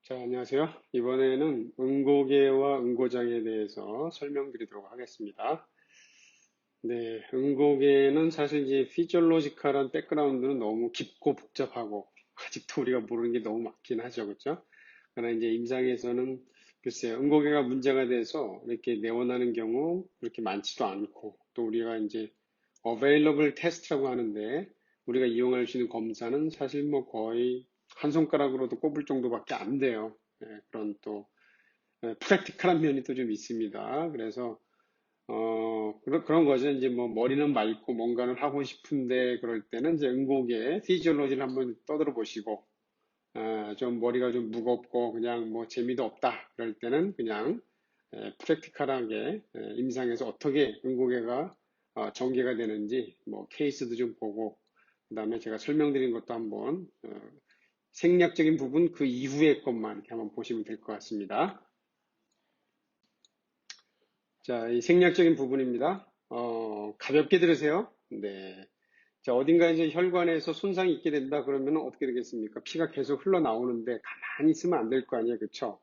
자, 안녕하세요. 이번에는 응고계와 응고장에 대해서 설명드리도록 하겠습니다. 네, 응고계는 사실 이제 피지올로지컬한 백그라운드는 너무 깊고 복잡하고 아직도 우리가 모르는 게 너무 많긴 하죠, 그렇죠? 그러나 이제 임상에서는 글쎄요, 응고계가 문제가 돼서 이렇게 내원하는 경우 그렇게 많지도 않고 또 우리가 이제 available test라고 하는데 우리가 이용할 수 있는 검사는 사실 뭐 거의 한 손가락으로도 꼽을 정도밖에 안 돼요. 그런 또 프랙티컬한 면이 또 좀 있습니다. 그래서 그런 거죠. 이제 뭐 머리는 맑고 뭔가를 하고 싶은데 그럴 때는 이제 응고의 피지올로지를 한번 떠들어 보시고 좀 머리가 좀 무겁고 그냥 뭐 재미도 없다 그럴 때는 그냥 프랙티컬하게 임상에서 어떻게 응고개가 전개가 되는지 뭐 케이스도 좀 보고 그다음에 제가 설명드린 것도 한번 생략적인 부분 그 이후의 것만 이렇게 한번 보시면 될 것 같습니다. 자, 이 생략적인 부분입니다. 가볍게 들으세요. 네. 자, 어딘가 이제 혈관에서 손상이 있게 된다 그러면 어떻게 되겠습니까? 피가 계속 흘러나오는데 가만히 있으면 안 될 거 아니에요. 그쵸?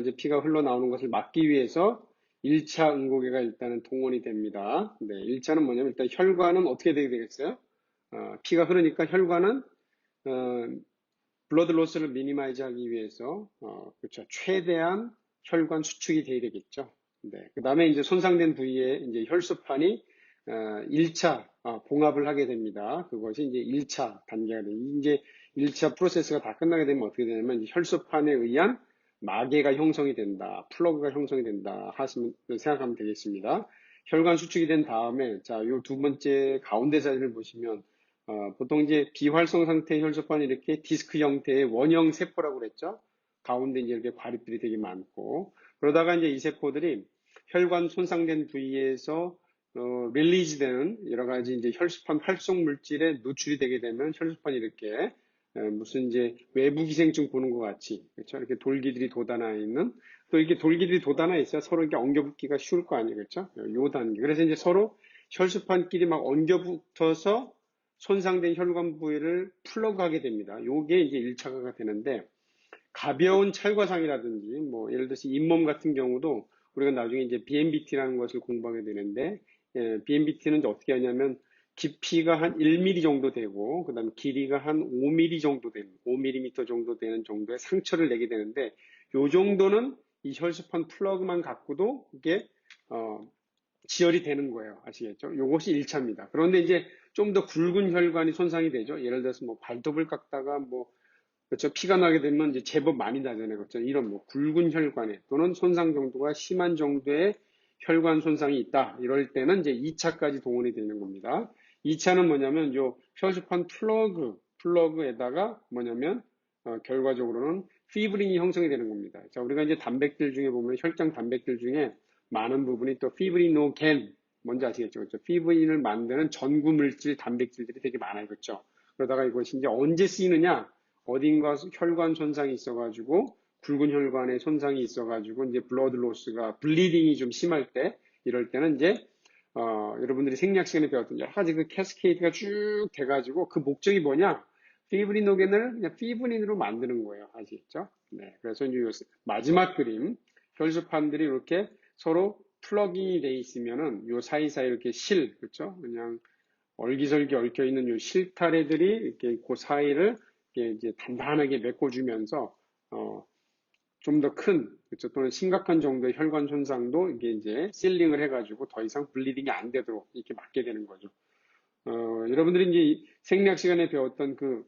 이제 피가 흘러나오는 것을 막기 위해서 1차 응고개가 일단은 동원이 됩니다. 네, 1차는 뭐냐면 일단 혈관은 어떻게 되게 되겠어요? 피가 흐르니까 혈관은 블러드 로스를 미니마이즈 하기 위해서 그렇죠. 최대한 혈관 수축이 돼야 되겠죠. 네. 그다음에 이제 손상된 부위에 이제 혈소판이 1차 봉합을 하게 됩니다. 그것이 이제 1차 단계가 돼요. 이제 1차 프로세스가 다 끝나게 되면 어떻게 되냐면 이제 혈소판에 의한 마개가 형성이 된다. 플러그가 형성이 된다. 하시면 생각하면 되겠습니다. 혈관 수축이 된 다음에 자, 요 두 번째 가운데 사진을 보시면 보통 이제 비활성 상태의 혈소판이 이렇게 디스크 형태의 원형 세포라고 그랬죠. 가운데 이제 이렇게 과립들이 되게 많고 그러다가 이제 이 세포들이 혈관 손상된 부위에서 릴리즈 되는 여러 가지 이제 혈소판 활성 물질에 노출이 되게 되면 혈소판이 이렇게 무슨 이제 외부 기생충 보는 것 같이 그렇죠. 이렇게 돌기들이 돋아나 있는 또 이렇게 돌기들이 돋아나 있어야 서로 이렇게 엉겨붙기가 쉬울 거 아니에요, 그렇죠? 요 단계. 그래서 이제 서로 혈소판끼리 막 엉겨붙어서 손상된 혈관 부위를 플러그하게 됩니다. 요게 이제 1차가 되는데 가벼운 찰과상이라든지 뭐 예를 들어서 잇몸 같은 경우도 우리가 나중에 이제 BMBT라는 것을 공부하게 되는데 BMBT는 어떻게 하냐면 깊이가 한 1mm 정도 되고 그다음에 길이가 한 5mm 정도 되는 5mm 정도 되는 정도의 상처를 내게 되는데 요 정도는 이 혈소판 플러그만 갖고도 이게 지혈이 되는 거예요. 아시겠죠? 요것이 1차입니다. 그런데 이제 좀 더 굵은 혈관이 손상이 되죠. 예를 들어서 뭐 발톱을 깎다가 뭐 그렇죠. 피가 나게 되면 이제 제법 많이 나잖아요. 그렇죠. 이런 뭐 굵은 혈관에 또는 손상 정도가 심한 정도의 혈관 손상이 있다. 이럴 때는 이제 2차까지 동원이 되는 겁니다. 2차는 뭐냐면 요 혈소판 플러그에다가 뭐냐면 결과적으로는 피브린이 형성이 되는 겁니다. 자, 우리가 이제 단백질 중에 보면 혈장 단백질 중에 많은 부분이 또 피브리노겐 뭔지 아시겠죠? 그렇죠? 피브린을 만드는 전구 물질 단백질들이 되게 많아요. 그렇죠? 그러다가 이것이 이제 언제 쓰이느냐? 어딘가 혈관 손상이 있어가지고 굵은 혈관에 손상이 있어가지고 이제 블러드 로스가 블리딩이 좀 심할 때 이럴 때는 이제 여러분들이 생리학 시간에 배웠던 여러 가지 그 캐스케이드가 쭉 돼가지고 그 목적이 뭐냐? 피브리노겐을 그냥 피브린으로 만드는 거예요. 아시겠죠? 네. 그래서 이제 마지막 그림 혈소판들이 이렇게 서로 플러깅이 돼 있으면은 요 사이사이 이렇게 그렇죠? 그냥 얼기설기 얽혀 있는 요 실타래들이 이렇게 그 사이를 이제 단단하게 메꿔주면서 좀 더 큰, 그렇죠? 또는 심각한 정도의 혈관 손상도 이게 이제 실링을 해가지고 더 이상 블리딩이 안 되도록 이렇게 막게 되는 거죠. 여러분들이 이제 생리학 시간에 배웠던 그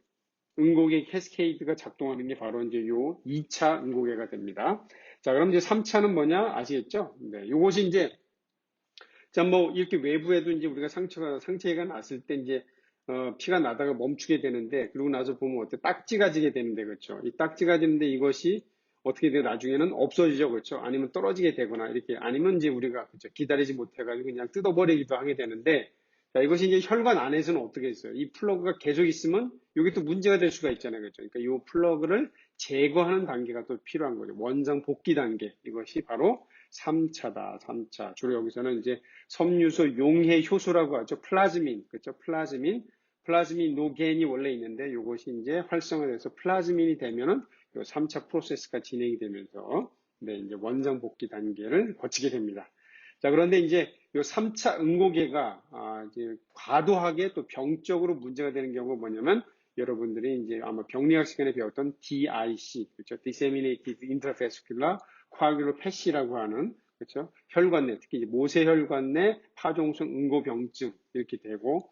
응고개 캐스케이드가 작동하는 게 바로 이제 요 2차 응고개가 됩니다. 자, 그럼 이제 3차는 뭐냐? 아시겠죠? 네, 요것이 이제 자, 뭐, 이렇게 외부에도 이제 우리가 상처가 났을 때 이제, 피가 나다가 멈추게 되는데, 그러고 나서 보면 어때? 딱지가 지게 되는데, 그렇죠? 이 딱지가 지는데 이것이 어떻게 돼요? 나중에는 없어지죠, 그렇죠? 아니면 떨어지게 되거나, 이렇게, 아니면 이제 우리가, 그렇죠? 기다리지 못해가지고 그냥 뜯어버리기도 하게 되는데, 자, 이것이 이제 혈관 안에서는 어떻게 했어요? 이 플러그가 계속 있으면, 이게 또 문제가 될 수가 있잖아요, 그렇죠? 그러니까 이 플러그를 제거하는 단계가 또 필요한 거죠. 원상 복귀 단계. 이것이 바로 3차다, 3차. 주로 여기서는 이제 섬유소 용해 효소라고 하죠. 플라즈민, 그렇죠? 플라즈민 노겐이 원래 있는데 이것이 이제 활성화돼서 플라즈민이 되면은 요 3차 프로세스가 진행이 되면서 네, 이제 원상 복귀 단계를 거치게 됩니다. 자, 그런데 이제 요 3차 응고계가 이제 과도하게 또 병적으로 문제가 되는 경우가 뭐냐면 여러분들이 이제 아마 병리학 시간에 배웠던 DIC, 그렇죠? Disseminated Intravascular Coagulopathy라고 하는 그렇죠? 혈관 내, 특히 이제 모세혈관 내 파종성 응고병증 이렇게 되고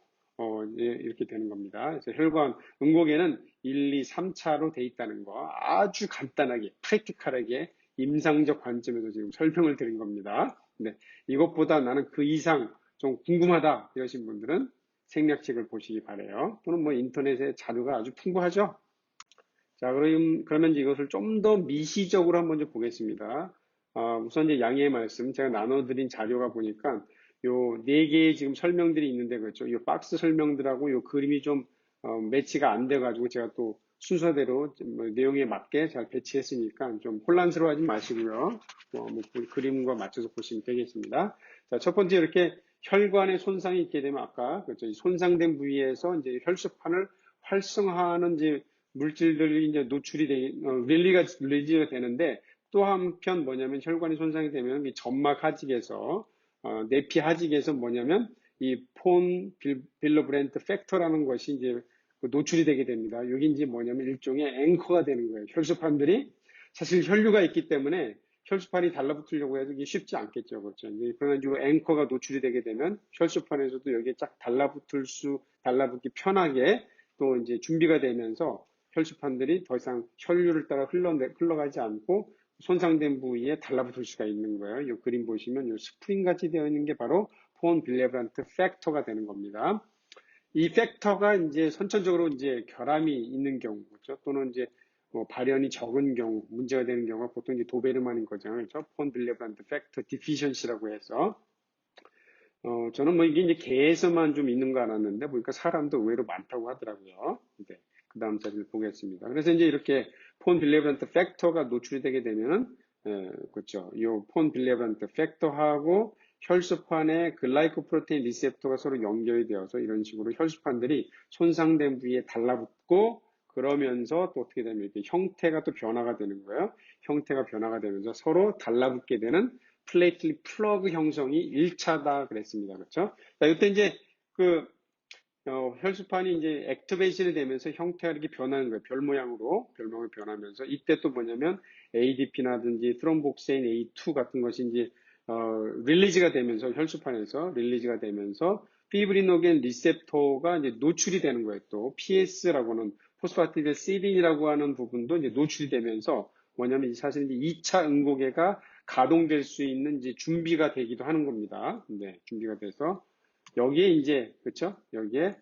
이렇게 되는 겁니다. 그래서 혈관 응고계는 1, 2, 3차로 돼 있다는 거 아주 간단하게, 프랙티컬하게 임상적 관점에서 지금 설명을 드린 겁니다. 네, 이것보다 나는 그 이상 좀 궁금하다 이러신 분들은 생략책을 보시기 바래요. 또는 뭐 인터넷에 자료가 아주 풍부하죠. 자, 그러면 이제 이것을 좀 더 미시적으로 한번 좀 보겠습니다. 우선 이제 양해의 말씀, 제가 나눠드린 자료가 보니까 요 네 개의 지금 설명들이 있는데 그렇죠. 요 박스 설명들하고 요 그림이 좀 매치가 안 돼가지고 제가 또 순서대로 뭐 내용에 맞게 잘 배치했으니까 좀 혼란스러워하지 마시고요. 뭐 그림과 맞춰서 보시면 되겠습니다. 자, 첫 번째 이렇게 혈관에 손상이 있게 되면 아까 그렇죠. 손상된 부위에서 이제 혈소판을 활성화하는 이제 물질들이 이제 릴리지가 되는데 또 한편 뭐냐면 혈관이 손상이 되면 이 점막 하직에서 내피 하직에서 뭐냐면 이 폰 빌러브렌트 팩터라는 것이 이제 노출이 되게 됩니다. 여기 이제 뭐냐면 일종의 앵커가 되는 거예요. 혈소판들이 사실 혈류가 있기 때문에 혈소판이 달라붙으려고 해도 이게 쉽지 않겠죠. 그렇죠. 그러나 이 앵커가 노출이 되게 되면 혈소판에서도 여기에 쫙 달라붙기 편하게 또 이제 준비가 되면서 혈소판들이 더 이상 혈류를 따라 흘러가지 않고 손상된 부위에 달라붙을 수가 있는 거예요. 이 그림 보시면 이 스프링 같이 되어 있는 게 바로 폰 빌레브란트 팩터가 되는 겁니다. 이 팩터가 이제 선천적으로 이제 결함이 있는 경우, 그렇죠? 또는 이제 뭐 발현이 적은 경우, 문제가 되는 경우가 보통 이제 도베르만인 거잖아요. 그렇죠? 폰 빌레브란트 팩터 디피션시라고 해서. 저는 뭐 이게 이제 개에서만 좀 있는 거 알았는데, 보니까 사람도 의외로 많다고 하더라고요. 네. 그 다음 자리를 보겠습니다. 그래서 이제 이렇게 폰 빌레브란트 팩터가 노출이 되게 되면은, 그렇죠. 이 폰 빌레브란트 팩터하고 혈소판의 글라이코프로테인 리셉터가 서로 연결이 되어서 이런 식으로 혈소판들이 손상된 부위에 달라붙고 그러면서 또 어떻게 되면 이렇게 형태가 또 변화가 되는 거예요. 형태가 변화가 되면서 서로 달라붙게 되는 플레이틀릿 플러그 형성이 1차다 그랬습니다. 그렇죠? 자, 이때 이제 그 혈소판이 이제 액티베이션이 되면서 형태가 이렇게 변하는 거예요. 별 모양으로 변하면서 이때 또 뭐냐면 ADP나든지 트롬복세인 A2 같은 것이 이제 릴리즈가 되면서 혈소판에서 릴리즈가 되면서 피브리노겐 리셉터가 이제 노출이 되는 거예요. 또 PS라고는 포스파티드 시딘이라고 하는 부분도 이제 노출이 되면서 뭐냐면 사실 이제 2차 응고계가 가동될 수 있는 이제 준비가 되기도 하는 겁니다. 네, 준비가 돼서 여기에 이제 그렇죠? 여기에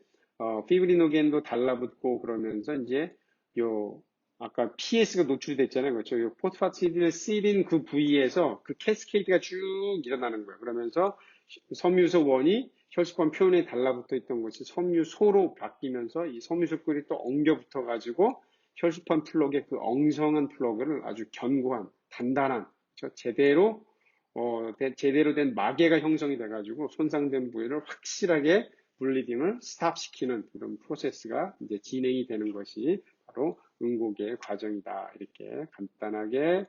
피브리노겐도 달라붙고 그러면서 이제 요 아까 PS가 노출이 됐잖아요. 그렇죠? 요 포스파티딜시딘 그 부위에서 그 캐스케이드가 쭉 일어나는 거예요. 그러면서 섬유소 원이 혈소판 표면에 달라붙어 있던 것이 섬유소로 바뀌면서 이 섬유소끼리 또 엉겨 붙어 가지고 혈소판 플러그의 그 엉성한 플러그를 아주 견고한 단단한 그렇죠? 제대로 된 마개가 형성이 돼가지고 손상된 부위를 확실하게 블리딩을 스탑시키는 그런 프로세스가 이제 진행이 되는 것이 바로 응고의 과정이다. 이렇게 간단하게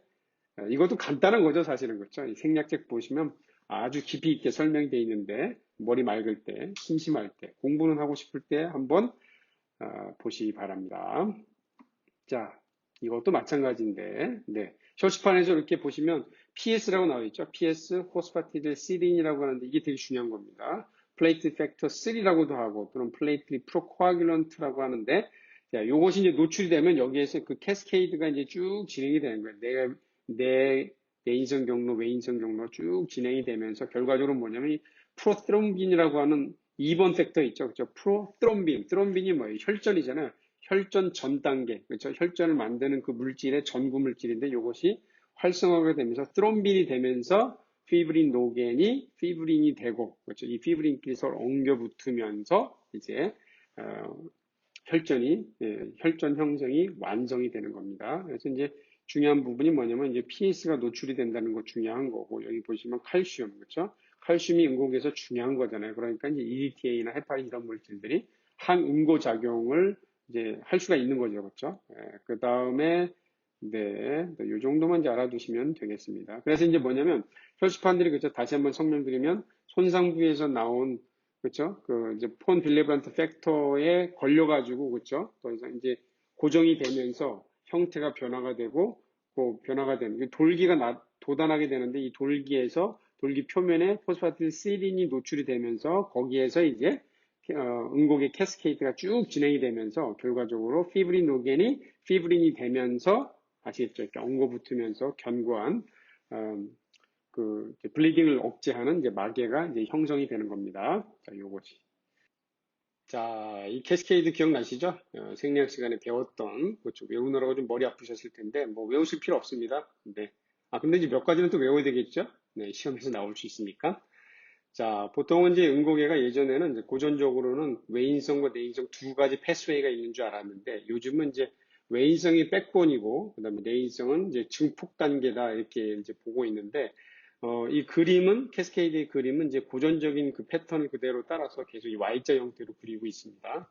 이것도 간단한 거죠, 사실은 그렇죠. 이 생략책 보시면 아주 깊이 있게 설명되어 있는데 머리 맑을 때, 심심할 때, 공부는 하고 싶을 때 한번 보시기 바랍니다. 자, 이것도 마찬가지인데, 네. 혈소판에서 이렇게 보시면 PS라고 나와 있죠. PS, 포스파티딜 시딘이라고 하는데 이게 되게 중요한 겁니다. 플레이트 팩터 3라고도 하고 또는 플레이트 프로코아귤런트라고 하는데 자, 요것이 이제 노출이 되면 여기에서 그 캐스케이드가 이제 쭉 진행이 되는 거예요. 내 내인성 경로, 외인성 경로 쭉 진행이 되면서 결과적으로 뭐냐면 이 프로트롬빈이라고 하는 2번 팩터 있죠. 그렇죠? 프로트롬빈. 트롬빈이 뭐예요? 혈전이잖아요. 혈전 전 단계, 그렇죠? 혈전을 만드는 그 물질의 전구 물질인데 이것이 활성화가 되면서 트롬빈이 되면서 피브린이 되고, 그렇죠? 이 피브린끼리 서로 엉겨 붙으면서 이제 혈전 형성이 완성이 되는 겁니다. 그래서 이제 중요한 부분이 뭐냐면 이제 PS가 노출이 된다는 거 중요한 거고 여기 보시면 칼슘, 그렇죠? 칼슘이 응고에서 중요한 거잖아요. 그러니까 이제 EDTA나 헤파린 이런 물질들이 항응고 작용을 이제 할 수가 있는 거죠, 그렇죠? 그 다음에 네, 이 정도만 이제 알아두시면 되겠습니다. 그래서 이제 뭐냐면 혈소판들이 그죠? 다시 한번 설명드리면 손상 부위에서 나온 그렇죠? 그 이제 폰 빌레브란트 팩터에 걸려가지고 그렇죠? 더 이상 이제 고정이 되면서 형태가 변화가 되고 그 변화가 되는 돌기가 돋아나게 되는데 이 돌기에서 돌기 표면에 포스파티딜시린이 노출이 되면서 거기에서 이제 응곡의 캐스케이드가 쭉 진행이 되면서 결과적으로 피브리노겐이 피브린이 되면서 아시겠죠? 이렇게 엉거붙으면서 견고한 블리딩을 억제하는 이제 마개가 이제 형성이 되는 겁니다. 자, 요것이. 자, 이 캐스케이드 기억나시죠? 생리학 시간에 배웠던, 그렇죠. 외우느라고 좀 머리 아프셨을 텐데, 뭐 외우실 필요 없습니다. 네. 근데 이제 몇 가지는 또 외워야 되겠죠? 네, 시험에서 나올 수 있으니까. 자, 보통은 이제 응고개가 예전에는 이제 고전적으로는 외인성과 내인성 두 가지 패스웨이가 있는 줄 알았는데, 요즘은 이제 외인성이 백본이고, 그 다음에 내인성은 이제 증폭 단계다, 이렇게 이제 보고 있는데, 이 그림은, 캐스케이드의 그림은 이제 고전적인 그 패턴을 그대로 따라서 계속 이 Y자 형태로 그리고 있습니다.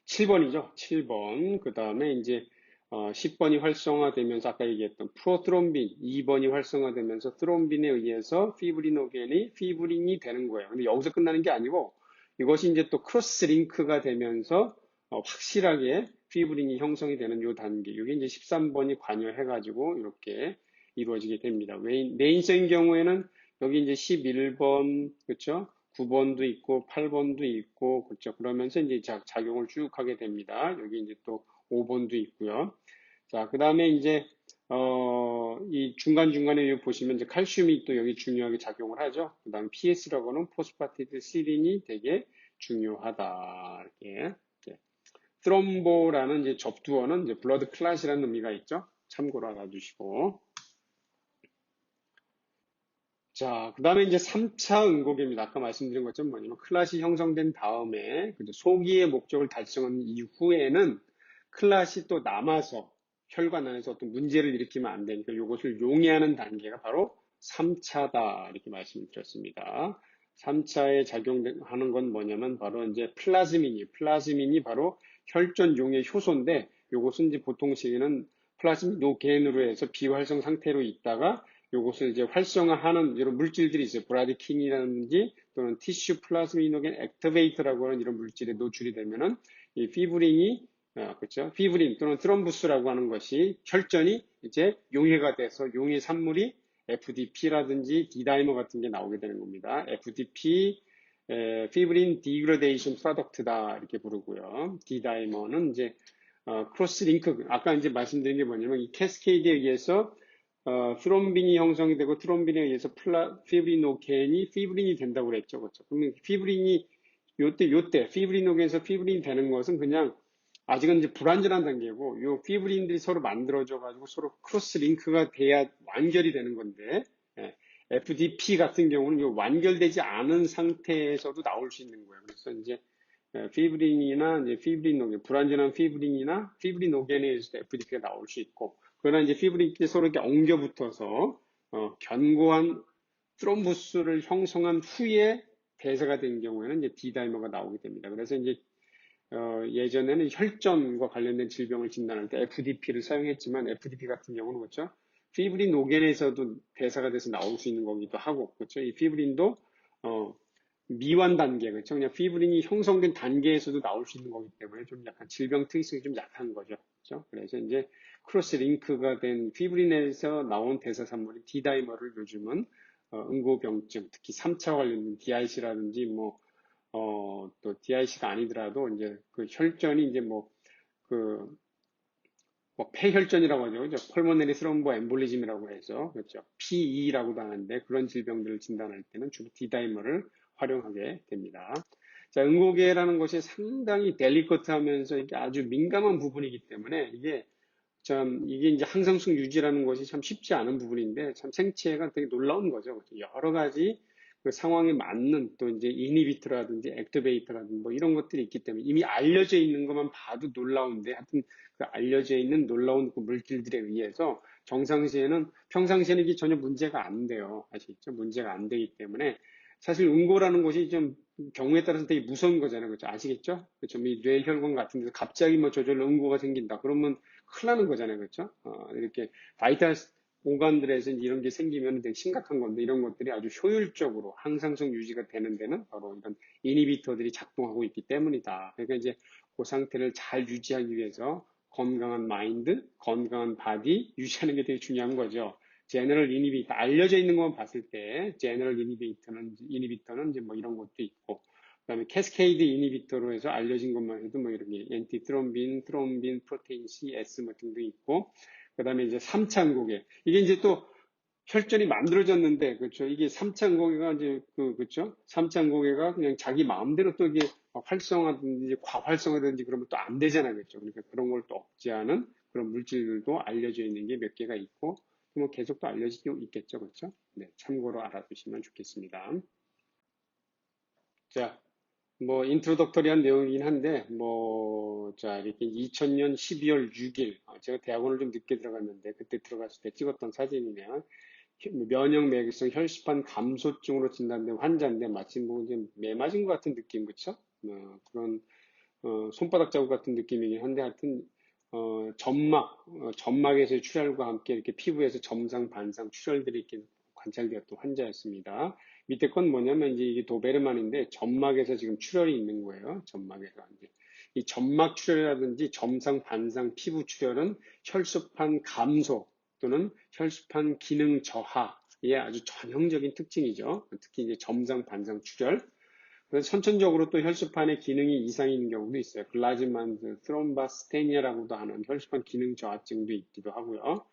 7번이죠. 7번. 그 다음에 이제 10번이 활성화되면서 아까 얘기했던 프로트롬빈, 2번이 활성화되면서 트롬빈에 의해서 피브리노겐이 피브린이 되는 거예요. 근데 여기서 끝나는 게 아니고 이것이 이제 또 크로스 링크가 되면서 확실하게 피브린이 형성이 되는 요 단계. 이게 이제 13번이 관여해가지고 이렇게 이루어지게 됩니다. 내인성인 경우에는 여기 이제 11번, 그렇죠? 9번도 있고 8번도 있고 그렇죠. 그러면서 이제 작용을 쭉 하게 됩니다. 여기 이제 또 5번도 있고요. 자, 그다음에 이제 이 중간중간에 보시면 이제 칼슘이 또 여기 중요하게 작용을 하죠. 그다음 PS라고 하는 포스파티드 시린이 되게 중요하다. 이렇게. 트롬보라는 이제 접두어는 이제 블러드 클랏이라는 의미가 있죠. 참고로 알아두시고. 자, 그 다음에 이제 3차 응고개입니다. 아까 말씀드린 것처럼 뭐냐면 클랏이 형성된 다음에 소기의 목적을 달성한 이후에는 클랏이 또 남아서 혈관 안에서 어떤 문제를 일으키면 안 되니까 이것을 용해하는 단계가 바로 3차다 이렇게 말씀드렸습니다. 3차에 작용하는 건 뭐냐면 바로 이제 플라즈민이 바로 혈전 용해 효소인데 이것은 이제 보통 시기는 플라즈민 노겐으로 해서 비활성 상태로 있다가 요것을 이제 활성화하는 이런 물질들이 있어요. 브라디킨이라든지 또는 티슈 플라즈미노겐 액티베이터라고 하는 이런 물질에 노출이 되면은 이 피브린이 그렇죠. 피브린 또는 트럼부스라고 하는 것이 혈전이 이제 용해가 돼서 용해 산물이 FDP라든지 디다이머 같은 게 나오게 되는 겁니다. FDP 피브린 디그레데이션 프로덕트다 이렇게 부르고요. 디다이머는 이제 크로스 링크 아까 이제 말씀드린 게 뭐냐면 이 캐스케이드에 의해서 트롬빈이 형성이 되고 트롬빈에 의해서 피브리노겐이 피브린이 된다고 그랬죠. 그렇죠. 그러면 피브린이 요때 피브리노겐에서 피브린이 되는 것은 그냥 아직은 이제 불완전한 단계고 요 피브린들이 서로 만들어져 가지고 서로 크로스 링크가 돼야 완결이 되는 건데 FDP 같은 경우는 요 완결되지 않은 상태에서도 나올 수 있는 거예요. 그래서 이제 피브린이나 이제 피브리노겐 불완전한 피브린이나 피브리노겐에 의해서 FDP가 나올 수 있고 그러나 이제 피브린끼리 서로 이렇게 엉겨 붙어서 견고한 트롬보스를 형성한 후에 대사가 된 경우에는 이제 D다이머가 나오게 됩니다. 그래서 이제 예전에는 혈전과 관련된 질병을 진단할 때 FDP를 사용했지만 FDP 같은 경우는 그렇죠. 피브린 노겐에서도 대사가 돼서 나올 수 있는 거기도 하고 그렇죠. 이 피브린도 미완 단계 그렇죠. 그냥 피브린이 형성된 단계에서도 나올 수 있는 거기 때문에 좀 약간 질병 특이성이 좀 약한 거죠. 그렇죠. 그래서 이제 크로스 링크가 된 피브린에서 나온 대사산물인 D다이머를 요즘은 응고병증 특히 3차 관련된 DIC라든지 또 DIC가 아니더라도 이제 그 혈전이 이제 폐혈전이라고 하죠. 그죠? 펄모네리 스롬보 엠볼리즘이라고 해서, 그렇죠. PE라고도 하는데 그런 질병들을 진단할 때는 주로 D다이머를 활용하게 됩니다. 자, 응고개라는 것이 상당히 델리커트하면서 이게 아주 민감한 부분이기 때문에 이게 이제 항상성 유지라는 것이 참 쉽지 않은 부분인데 참 생체가 되게 놀라운 거죠. 그렇죠? 여러 가지 그 상황에 맞는 또 이제 이니비트라든지 액티베이터라든지 뭐 이런 것들이 있기 때문에 이미 알려져 있는 것만 봐도 놀라운데 하여튼 그 알려져 있는 놀라운 그 물질들에 의해서 평상시에는 이게 전혀 문제가 안 돼요. 아시겠죠? 문제가 안 되기 때문에 사실 응고라는 것이 좀 경우에 따라서 되게 무서운 거잖아요. 그렇죠? 아시겠죠? 그렇죠? 이 뇌혈관 같은 데서 갑자기 저절로 응고가 생긴다. 그러면 큰일 나는 거잖아요. 그렇죠? 이렇게 바이탈 오간들에서 이런 게 생기면 되게 심각한 건데 이런 것들이 아주 효율적으로 항상성 유지가 되는 데는 바로 이런 이니비터들이 작동하고 있기 때문이다. 그러니까 이제 그 상태를 잘 유지하기 위해서 건강한 마인드, 건강한 바디 유지하는 게 되게 중요한 거죠. 제너럴 이니비터 알려져 있는 것만 봤을 때 제너럴 이니비터는 이제 뭐 이런 것도 있고 그다음에 캐스케이드 이니비터로 해서 알려진 것만 해도 뭐 이런 게 엔티 트롬빈, 프로테인 C, S 뭐 등등 있고 그다음에 이제 3차 응고개 이게 이제 또 혈전이 만들어졌는데 그렇죠. 이게 3차 응고개가 이제 그렇죠. 3차 응고개가 그냥 자기 마음대로 또 이게 활성화든지 과활성화든지 그러면 또 안 되잖아요. 그렇죠. 그러니까 그런 걸 또 억제하는 그런 물질들도 알려져 있는 게 몇 개가 있고 뭐 계속 또 알려지고 있겠죠. 그렇죠. 네, 참고로 알아두시면 좋겠습니다. 자, 뭐 인트로덕터리한 내용이긴 한데 자 이렇게 2000년 12월 6일 제가 대학원을 좀 늦게 들어갔는데 그때 들어갔을 때 찍었던 사진이네요. 면역 매개성 혈시판 감소증으로 진단된 환자인데 마치 뭐 이제 매 맞은 것 같은 느낌 그쵸? 그런 손바닥 자국 같은 느낌이긴 한데 하여튼 점막에서의 출혈과 함께 이렇게 피부에서 점상 반상 출혈들이 이렇게 관찰되었던 환자였습니다. 밑에 건 뭐냐면 이제 이게 도베르만인데 점막에서 지금 출혈이 있는 거예요. 점막에서 이제 이 점막 출혈이라든지 점상 반상 피부 출혈은 혈소판 감소 또는 혈소판 기능 저하의 아주 전형적인 특징이죠. 특히 이제 점상 반상 출혈 그래서 선천적으로 또 혈소판의 기능이 이상이 있는 경우도 있어요. 글라즈만 트롬바스테니아라고도 하는 혈소판 기능 저하증도 있기도 하고요.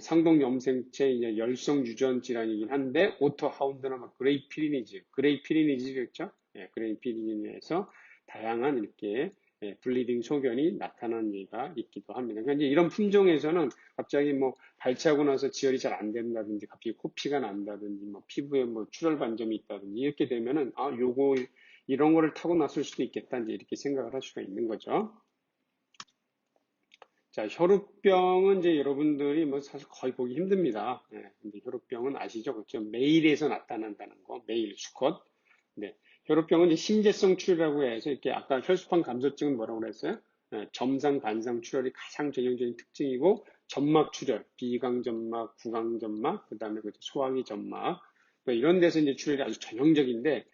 상동 염색체 열성 유전 질환이긴 한데 오토하운드나 그레이피리니즈겠죠? 그레이피리니즈에서 다양한 이렇게 블리딩 소견이 나타나는 예가 있기도 합니다. 그러니까 이제 이런 품종에서는 갑자기 뭐 발치하고 나서 지혈이 잘 안 된다든지 갑자기 코피가 난다든지 뭐 피부에 뭐 출혈 반점이 있다든지 이렇게 되면은 요거 이런 거를 타고 났을 수도 있겠다 이제 이렇게 생각을 할 수가 있는 거죠. 자, 혈우병은 이제 여러분들이 뭐 사실 거의 보기 힘듭니다. 근데 혈우병은 아시죠? 그렇죠? 메일에서 나타난다는 거, 메일, 수컷. 네. 혈우병은 이제 심재성 출혈이라고 해서 이렇게 아까 혈소판 감소증은 뭐라고 그랬어요? 점상, 반상 출혈이 가장 전형적인 특징이고, 점막 출혈, 비강점막, 구강점막, 그 다음에 소화기 점막, 뭐 이런 데서 이제 출혈이 아주 전형적인데,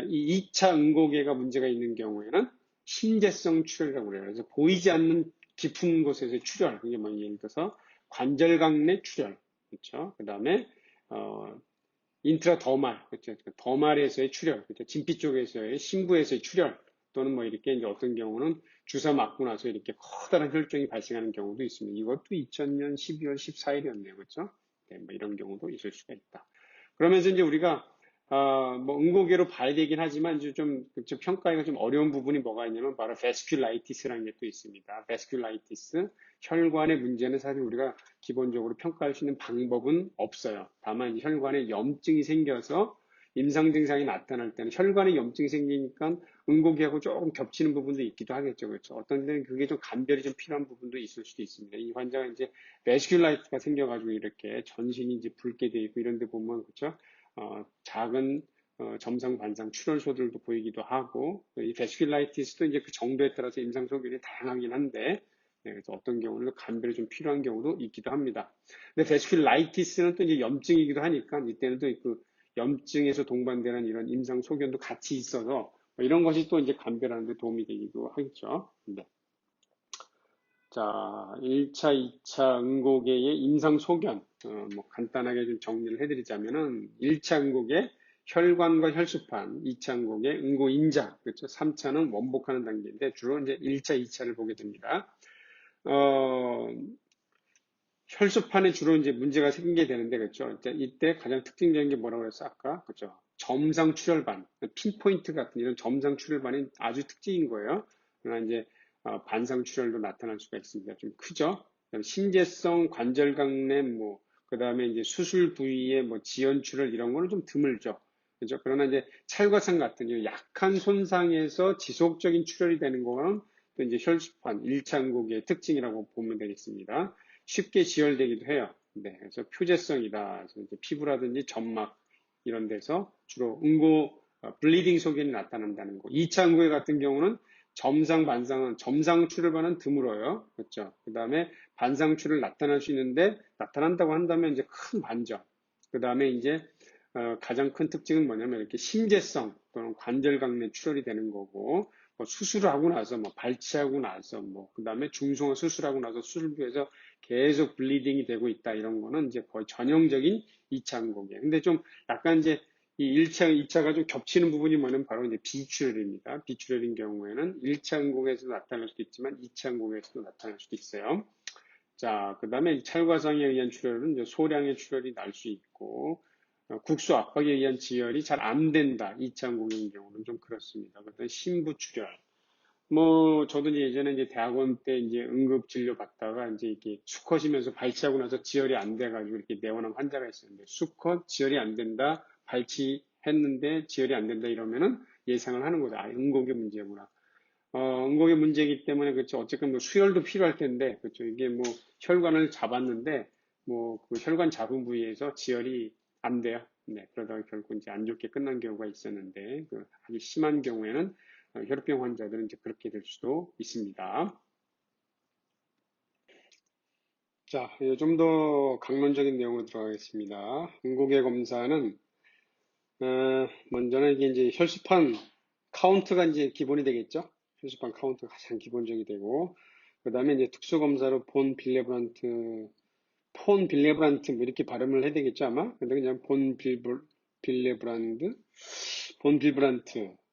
이 2차 응고개가 문제가 있는 경우에는 심재성 출혈이라고 그래요. 그래서 보이지 않는 깊은 곳에서의 출혈, 이게 뭐 예를 들어서 관절각 내 출혈, 그렇죠? 그 다음에 인트라더말, 그렇죠? 더말에서의 출혈, 그렇죠? 진피 쪽에서의 심부에서의 출혈, 또는 뭐 이렇게 이제 어떤 경우는 주사 맞고 나서 이렇게 커다란 혈종이 발생하는 경우도 있습니다. 이것도 2000년 12월 14일이었네요, 그렇죠? 네, 뭐 이런 경우도 있을 수가 있다. 그러면서 이제 우리가 뭐 응고개로 봐야 되긴 하지만 이제 좀 평가하기가 좀 어려운 부분이 뭐가 있냐면 바로 베스큘라이티스라는 게 또 있습니다. 베스큘라이티스 혈관의 문제는 사실 우리가 기본적으로 평가할 수 있는 방법은 없어요. 다만 혈관에 염증이 생겨서 임상 증상이 나타날 때는 혈관에 염증이 생기니까 응고개하고 조금 겹치는 부분도 있기도 하겠죠. 그렇죠. 어떤 데는 그게 좀 감별이 좀 필요한 부분도 있을 수도 있습니다. 이 환자가 이제 베스큘라이트가 생겨가지고 이렇게 전신이 이제 붉게 돼 있고 이런 데 보면 그렇죠. 작은 점상 반상 출혈소들도 보이기도 하고 이 베스큘라이티스도 이제 그 정도에 따라서 임상 소견이 다양하긴 한데 그래서 어떤 경우는 감별이 좀 필요한 경우도 있기도 합니다. 근데 베스큘라이티스는 또 이제 염증이기도 하니까 이때는 또 그 염증에서 동반되는 이런 임상 소견도 같이 있어서 뭐 이런 것이 또 이제 감별하는 데 도움이 되기도 하겠죠. 네. 자, 1차, 2차 응고개의 임상 소견, 뭐 간단하게 좀 정리를 해드리자면은 1차 응고개 혈관과 혈소판, 2차 응고개 응고 인자, 그렇죠? 3차는 원복하는 단계인데 주로 이제 1차, 2차를 보게 됩니다. 혈소판에 주로 이제 문제가 생기게 되는데, 그렇죠? 이때 가장 특징적인 게 뭐라고 그랬어, 아까? 그렇죠? 점상 출혈반, 핀포인트 같은 이런 점상 출혈반이 아주 특징인 거예요. 그러나 이제 반상 출혈도 나타날 수가 있습니다. 좀 크죠? 그다음 신재성 관절각 내 그 다음에 이제 수술 부위의 지연 출혈 이런 거는 좀 드물죠. 그죠? 그러나 이제 찰과상 같은 약한 손상에서 지속적인 출혈이 되는 거는 또 이제 혈소판 1차 응고기의 특징이라고 보면 되겠습니다. 쉽게 지혈되기도 해요. 네, 그래서 표재성이다. 그래서 이제 피부라든지 점막 이런 데서 주로 응고 블리딩 소견이 나타난다는 거. 2차 응고회 같은 경우는 점상출혈반은 드물어요. 그렇죠? 그 다음에 반상출혈 나타날 수 있는데, 나타난다고 한다면 이제 큰 반죠. 그 다음에 이제, 가장 큰 특징은 뭐냐면 이렇게 심재성 또는 관절강내 출혈이 되는 거고, 뭐 수술을 하고 나서, 뭐 발치하고 나서, 뭐, 그 다음에 중성화 수술하고 나서 수술부에서 계속 블리딩이 되고 있다. 이런 거는 이제 거의 전형적인 2차 응고기예요. 근데 좀 약간 이제 이 1차, 2차가 좀 겹치는 부분이 뭐냐면 바로 이제 비출혈입니다. 비출혈인 경우에는 1차 응고에서도 나타날 수도 있지만 2차 응고에서도 나타날 수도 있어요. 자, 그 다음에 찰과상에 의한 출혈은 이제 소량의 출혈이 날 수 있고, 국수 압박에 의한 지혈이 잘 안 된다. 2차 응고인 경우는 좀 그렇습니다. 그다음 심부출혈. 뭐, 저도 이제 예전에 이제 대학원 때 이제 응급 진료 받다가 이제 이렇게 수컷이면서 발치하고 나서 지혈이 안 돼가지고 이렇게 내원한 환자가 있었는데, 수컷 지혈이 안 된다, 발치했는데 지혈이 안 된다 이러면은 예상을 하는 거죠. 아, 응고의 문제구나. 응고의 문제이기 때문에, 그렇죠. 어쨌든 뭐 수혈도 필요할 텐데, 그렇죠. 이게 뭐 혈관을 잡았는데, 뭐 그 혈관 잡은 부위에서 지혈이 안 돼요. 네, 그러다가 결국 이제 안 좋게 끝난 경우가 있었는데, 그 아주 심한 경우에는 혈압병 환자들은 이제 그렇게 될 수도 있습니다. 자, 좀 더 강론적인 내용으로 들어가겠습니다. 응고의 검사는 먼저는 이게 이제 혈수판 카운트가 이제 기본이 되겠죠. 혈수판 카운트가 가장 기본적이 되고, 그 다음에 이제 특수검사로 폰 빌레브란트 뭐 이렇게 발음을 해야 되겠죠 아마. 근데 그냥 본 빌브란트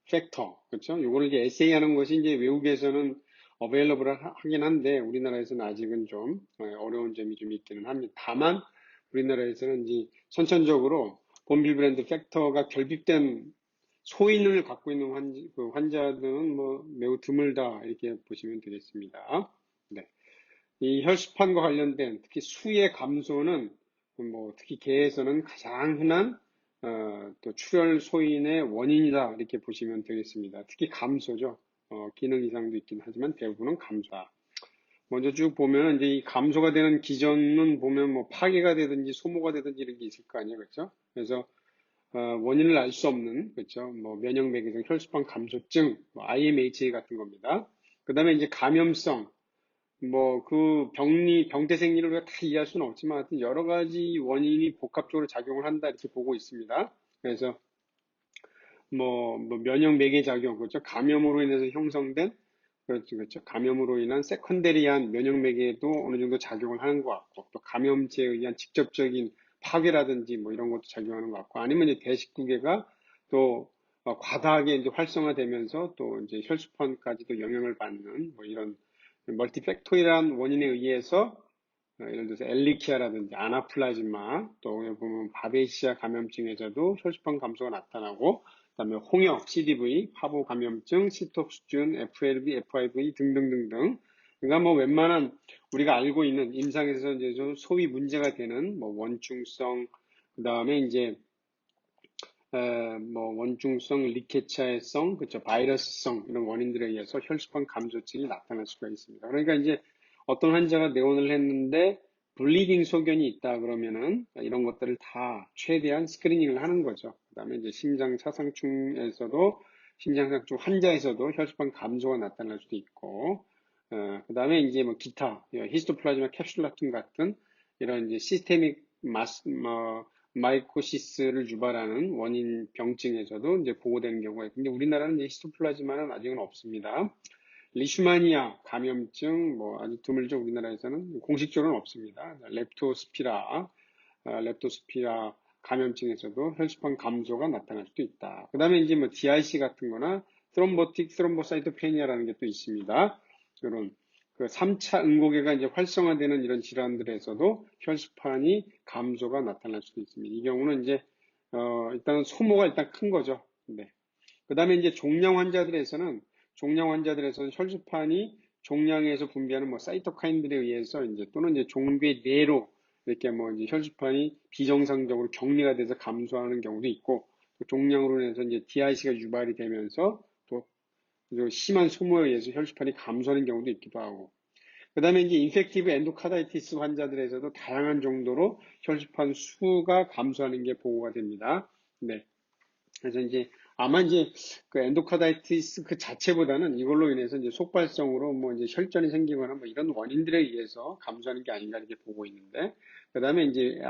팩터, 그렇죠? 요거를 이제 에세이 하는 것이 이제 외국에서는 어베일러블 하긴 한데 우리나라에서는 아직은 좀 어려운 점이 좀 있기는 합니다. 다만 우리나라에서는 이제 선천적으로 본 빌브란트 팩터가 결핍된 소인을 갖고 있는 환자들은 뭐 매우 드물다 이렇게 보시면 되겠습니다. 네. 이 혈수판과 관련된 특히 수의 감소는 뭐 특히 개에서는 가장 흔한 또 출혈 소인의 원인이다 이렇게 보시면 되겠습니다. 특히 감소죠. 기능 이상도 있긴 하지만 대부분은 감소다. 먼저 쭉 보면 이제 이 감소가 되는 기전은 보면 뭐 파괴가 되든지 소모가 되든지 이런 게 있을 거 아니에요, 그렇죠? 그래서 원인을 알 수 없는, 그렇죠? 뭐 면역맥에서 혈수판 감소증, 뭐 IMHA 같은 겁니다. 그 다음에 이제 감염성, 뭐, 병태 생리를 우리가 다 이해할 수는 없지만, 하여튼 여러 가지 원인이 복합적으로 작용을 한다, 이렇게 보고 있습니다. 그래서, 뭐 면역 매개 작용, 그렇죠. 감염으로 인해서 형성된, 그렇죠. 감염으로 인한 세컨데리한 면역 매개도 어느 정도 작용을 하는 것 같고, 또 감염체에 의한 직접적인 파괴라든지 뭐 이런 것도 작용하는 것 같고, 아니면 이제 대식두개가 또 과다하게 이제 활성화되면서 또 이제 혈수판까지도 영향을 받는 뭐 이런 멀티팩토리한 원인에 의해서 예를 들어서 엘리키아라든지 아나플라즈마 또 여기 보면 바베시아 감염증에서도 혈수판 감소가 나타나고 그다음에 홍역, CDV, 파보 감염증, 시톡스준, FLV, FIV 등등등등. 그러니까 뭐 웬만한 우리가 알고 있는 임상에서 이제 좀 소위 문제가 되는 뭐 원충성 그다음에 이제 뭐 원중성, 리케차성, 그쵸, 바이러스성 이런 원인들에 의해서 혈수판 감소증이 나타날 수가 있습니다. 그러니까 이제 어떤 환자가 내원을 했는데 블리딩 소견이 있다 그러면은 이런 것들을 다 최대한 스크리닝을 하는 거죠. 그다음에 이제 심장차상충 환자에서도 혈수판 감소가 나타날 수도 있고, 그다음에 이제 뭐 기타 히스토플라즈마 캡슐라툼 같은 이런 이제 시스테믹 마이코시스를 유발하는 원인 병증에서도 이제 보고되는 경우가 있는데 우리나라는 이제 히스토플라즈마는 아직은 없습니다. 리슈마니아 감염증 뭐 아주 드물죠. 우리나라에서는 공식적으로는 없습니다. 렙토스피라 감염증에서도 혈수판 감소가 나타날 수도 있다. 그 다음에 이제 뭐 DIC 같은 거나 트롬보틱 스롬보사이토페니아라는 게 또 있습니다. 이런 그 3차 응고개가 이제 활성화되는 이런 질환들에서도 혈수판이 감소가 나타날 수도 있습니다. 이 경우는 이제 일단은 소모가 일단 큰 거죠. 네. 그 다음에 이제 종양 환자들에서는 혈수판이 종양에서 분비하는 뭐 사이토카인들에 의해서 이제 또는 이제 종괴 내로 이렇게 뭐 이제 혈수판이 비정상적으로 격리가 돼서 감소하는 경우도 있고 또 종양으로 인해서 이제 DIC가 유발이 되면서 또 심한 소모에 의해서 혈수판이 감소하는 경우도 있기도 하고 그 다음에 이제 인펙티브 엔도카다이티스 환자들에서도 다양한 정도로 혈수판 수가 감소하는 게 보고가 됩니다. 네. 그래서 이제 아마 이제 그 엔도카다이티스 그 자체보다는 이걸로 인해서 이제 속발성으로 뭐 이제 혈전이 생기거나 뭐 이런 원인들에 의해서 감소하는 게 아닌가 이렇게 보고 있는데, 그 다음에 이제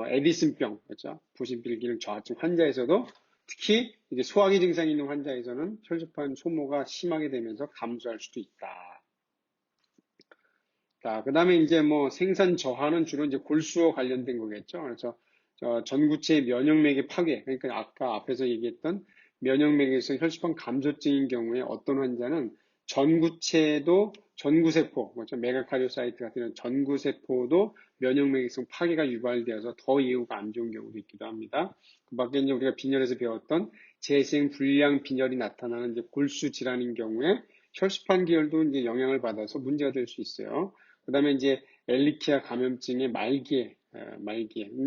에디슨병, 그렇죠? 부신필 기능 저하증 환자에서도 특히 이제 소화기 증상이 있는 환자에서는 혈소판 소모가 심하게 되면서 감소할 수도 있다. 자, 그 다음에 이제 뭐 생산 저하는 주로 이제 골수와 관련된 거겠죠. 그래서 전구체 면역맥의 파괴, 그러니까 아까 앞에서 얘기했던 면역맥에서 혈소판 감소증인 경우에 어떤 환자는 전구체도 전구세포, 그렇죠? 메가카리오사이트 같은 이런 전구세포도 면역맥성 파괴가 유발되어서 더 예후가 안 좋은 경우도 있기도 합니다. 그 밖에 이제 우리가 빈혈에서 배웠던 재생 불량 빈혈이 나타나는 이제 골수 질환인 경우에 혈소판 계열도 이제 영향을 받아서 문제가 될 수 있어요. 그 다음에 이제 엘리키아 감염증의 말기에.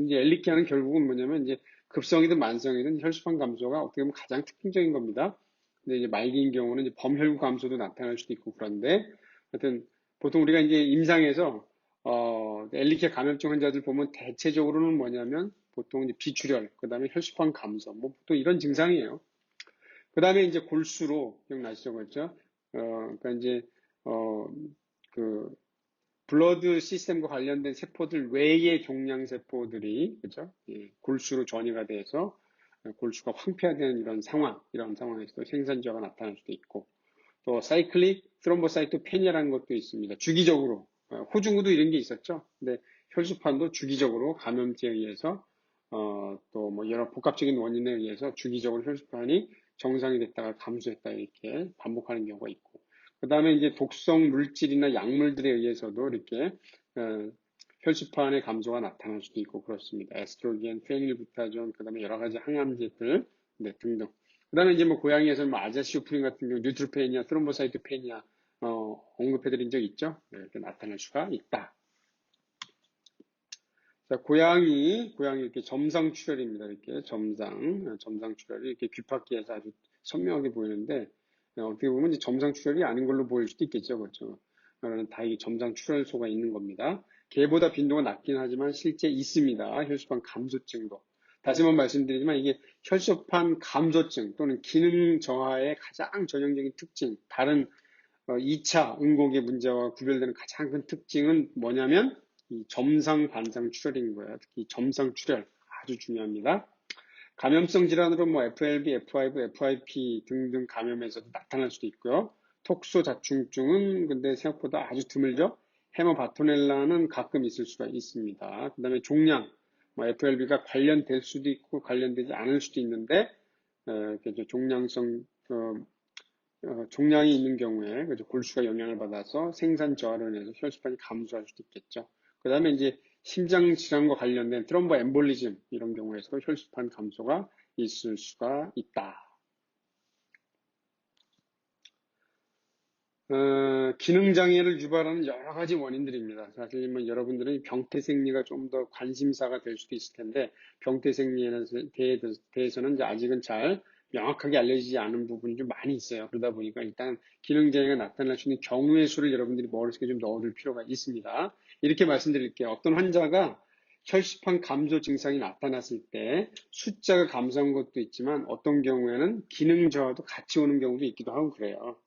이제 엘리키아는 결국은 뭐냐면 이제 급성이든 만성이든 혈소판 감소가 어떻게 보면 가장 특징적인 겁니다. 근데 이제 말기인 경우는 이제 범혈구 감소도 나타날 수도 있고 그런데 하여튼 보통 우리가 이제 임상에서 엘리키아 감염증 환자들 보면 대체적으로는 뭐냐면 보통 이제 비출혈, 그 다음에 혈소판 감소, 뭐 보통 이런 증상이에요. 그 다음에 이제 골수로 기억나시죠, 그렇죠? 그러니까 이제 그 블러드 시스템과 관련된 세포들 외의 종양세포들이, 그죠? 예, 골수로 전이가 돼서 골수가 황폐화되는 이런 상황에서 생산저하가 나타날 수도 있고, 또 사이클릭 스롬보사이토페니아라는 것도 있습니다. 주기적으로 호중구도 이런 게 있었죠. 근데 혈소판도 주기적으로 감염제에 의해서 또 뭐 여러 복합적인 원인에 의해서 주기적으로 혈소판이 정상이 됐다가 감소했다 이렇게 반복하는 경우가 있고, 그 다음에 이제 독성 물질이나 약물들에 의해서도 이렇게 혈소판의 감소가 나타날 수도 있고 그렇습니다. 에스트로겐, 페닐부타존, 그 다음에 여러 가지 항암제들, 네, 등등. 그 다음에 이제 뭐 고양이에서는 뭐 아자시오프린 같은 경우 뉴트로페니아, 트롬보사이토페니아 언급해드린 적 있죠? 네, 이렇게 나타날 수가 있다. 자, 고양이 이렇게 점상출혈입니다. 이렇게 점상출혈이 이렇게 귓바퀴에서 아주 선명하게 보이는데, 어떻게 보면 이제 점상출혈이 아닌 걸로 보일 수도 있겠죠. 그렇죠. 다 이게 점상출혈소가 있는 겁니다. 개보다 빈도가 낮긴 하지만 실제 있습니다. 혈소판 감소증도. 다시 한번 말씀드리지만 이게 혈소판 감소증 또는 기능 저하의 가장 전형적인 특징, 다른 2차 응고의 문제와 구별되는 가장 큰 특징은 뭐냐면 이 점상 반상 출혈인 거예요. 특히 점상 출혈 아주 중요합니다. 감염성 질환으로 뭐 FLB, F5, FIP 등등 감염에서도 나타날 수도 있고요. 톡소자충증은 근데 생각보다 아주 드물죠. 헤모바토넬라는 가끔 있을 수가 있습니다. 그 다음에 종양, 뭐 FLB가 관련될 수도 있고 관련되지 않을 수도 있는데 종양성 종양이 있는 경우에 골수가 영향을 받아서 생산 저하로 인해서 혈소판이 감소할 수도 있겠죠. 그 다음에 이제 심장 질환과 관련된 트럼보 엠볼리즘 이런 경우에서도 혈소판 감소가 있을 수가 있다. 기능장애를 유발하는 여러 가지 원인들입니다. 사실 뭐 여러분들은 병태생리가 좀 더 관심사가 될 수도 있을 텐데 병태생리에 대해서는 이제 아직은 잘 명확하게 알려지지 않은 부분이 좀 많이 있어요. 그러다 보니까 일단 기능장애가 나타날 수 있는 경우의 수를 여러분들이 머릿속에 좀 넣어둘 필요가 있습니다. 이렇게 말씀드릴게요. 어떤 환자가 혈소판 감소 증상이 나타났을 때 숫자가 감소한 것도 있지만 어떤 경우에는 기능 저하도 같이 오는 경우도 있기도 하고 그래요.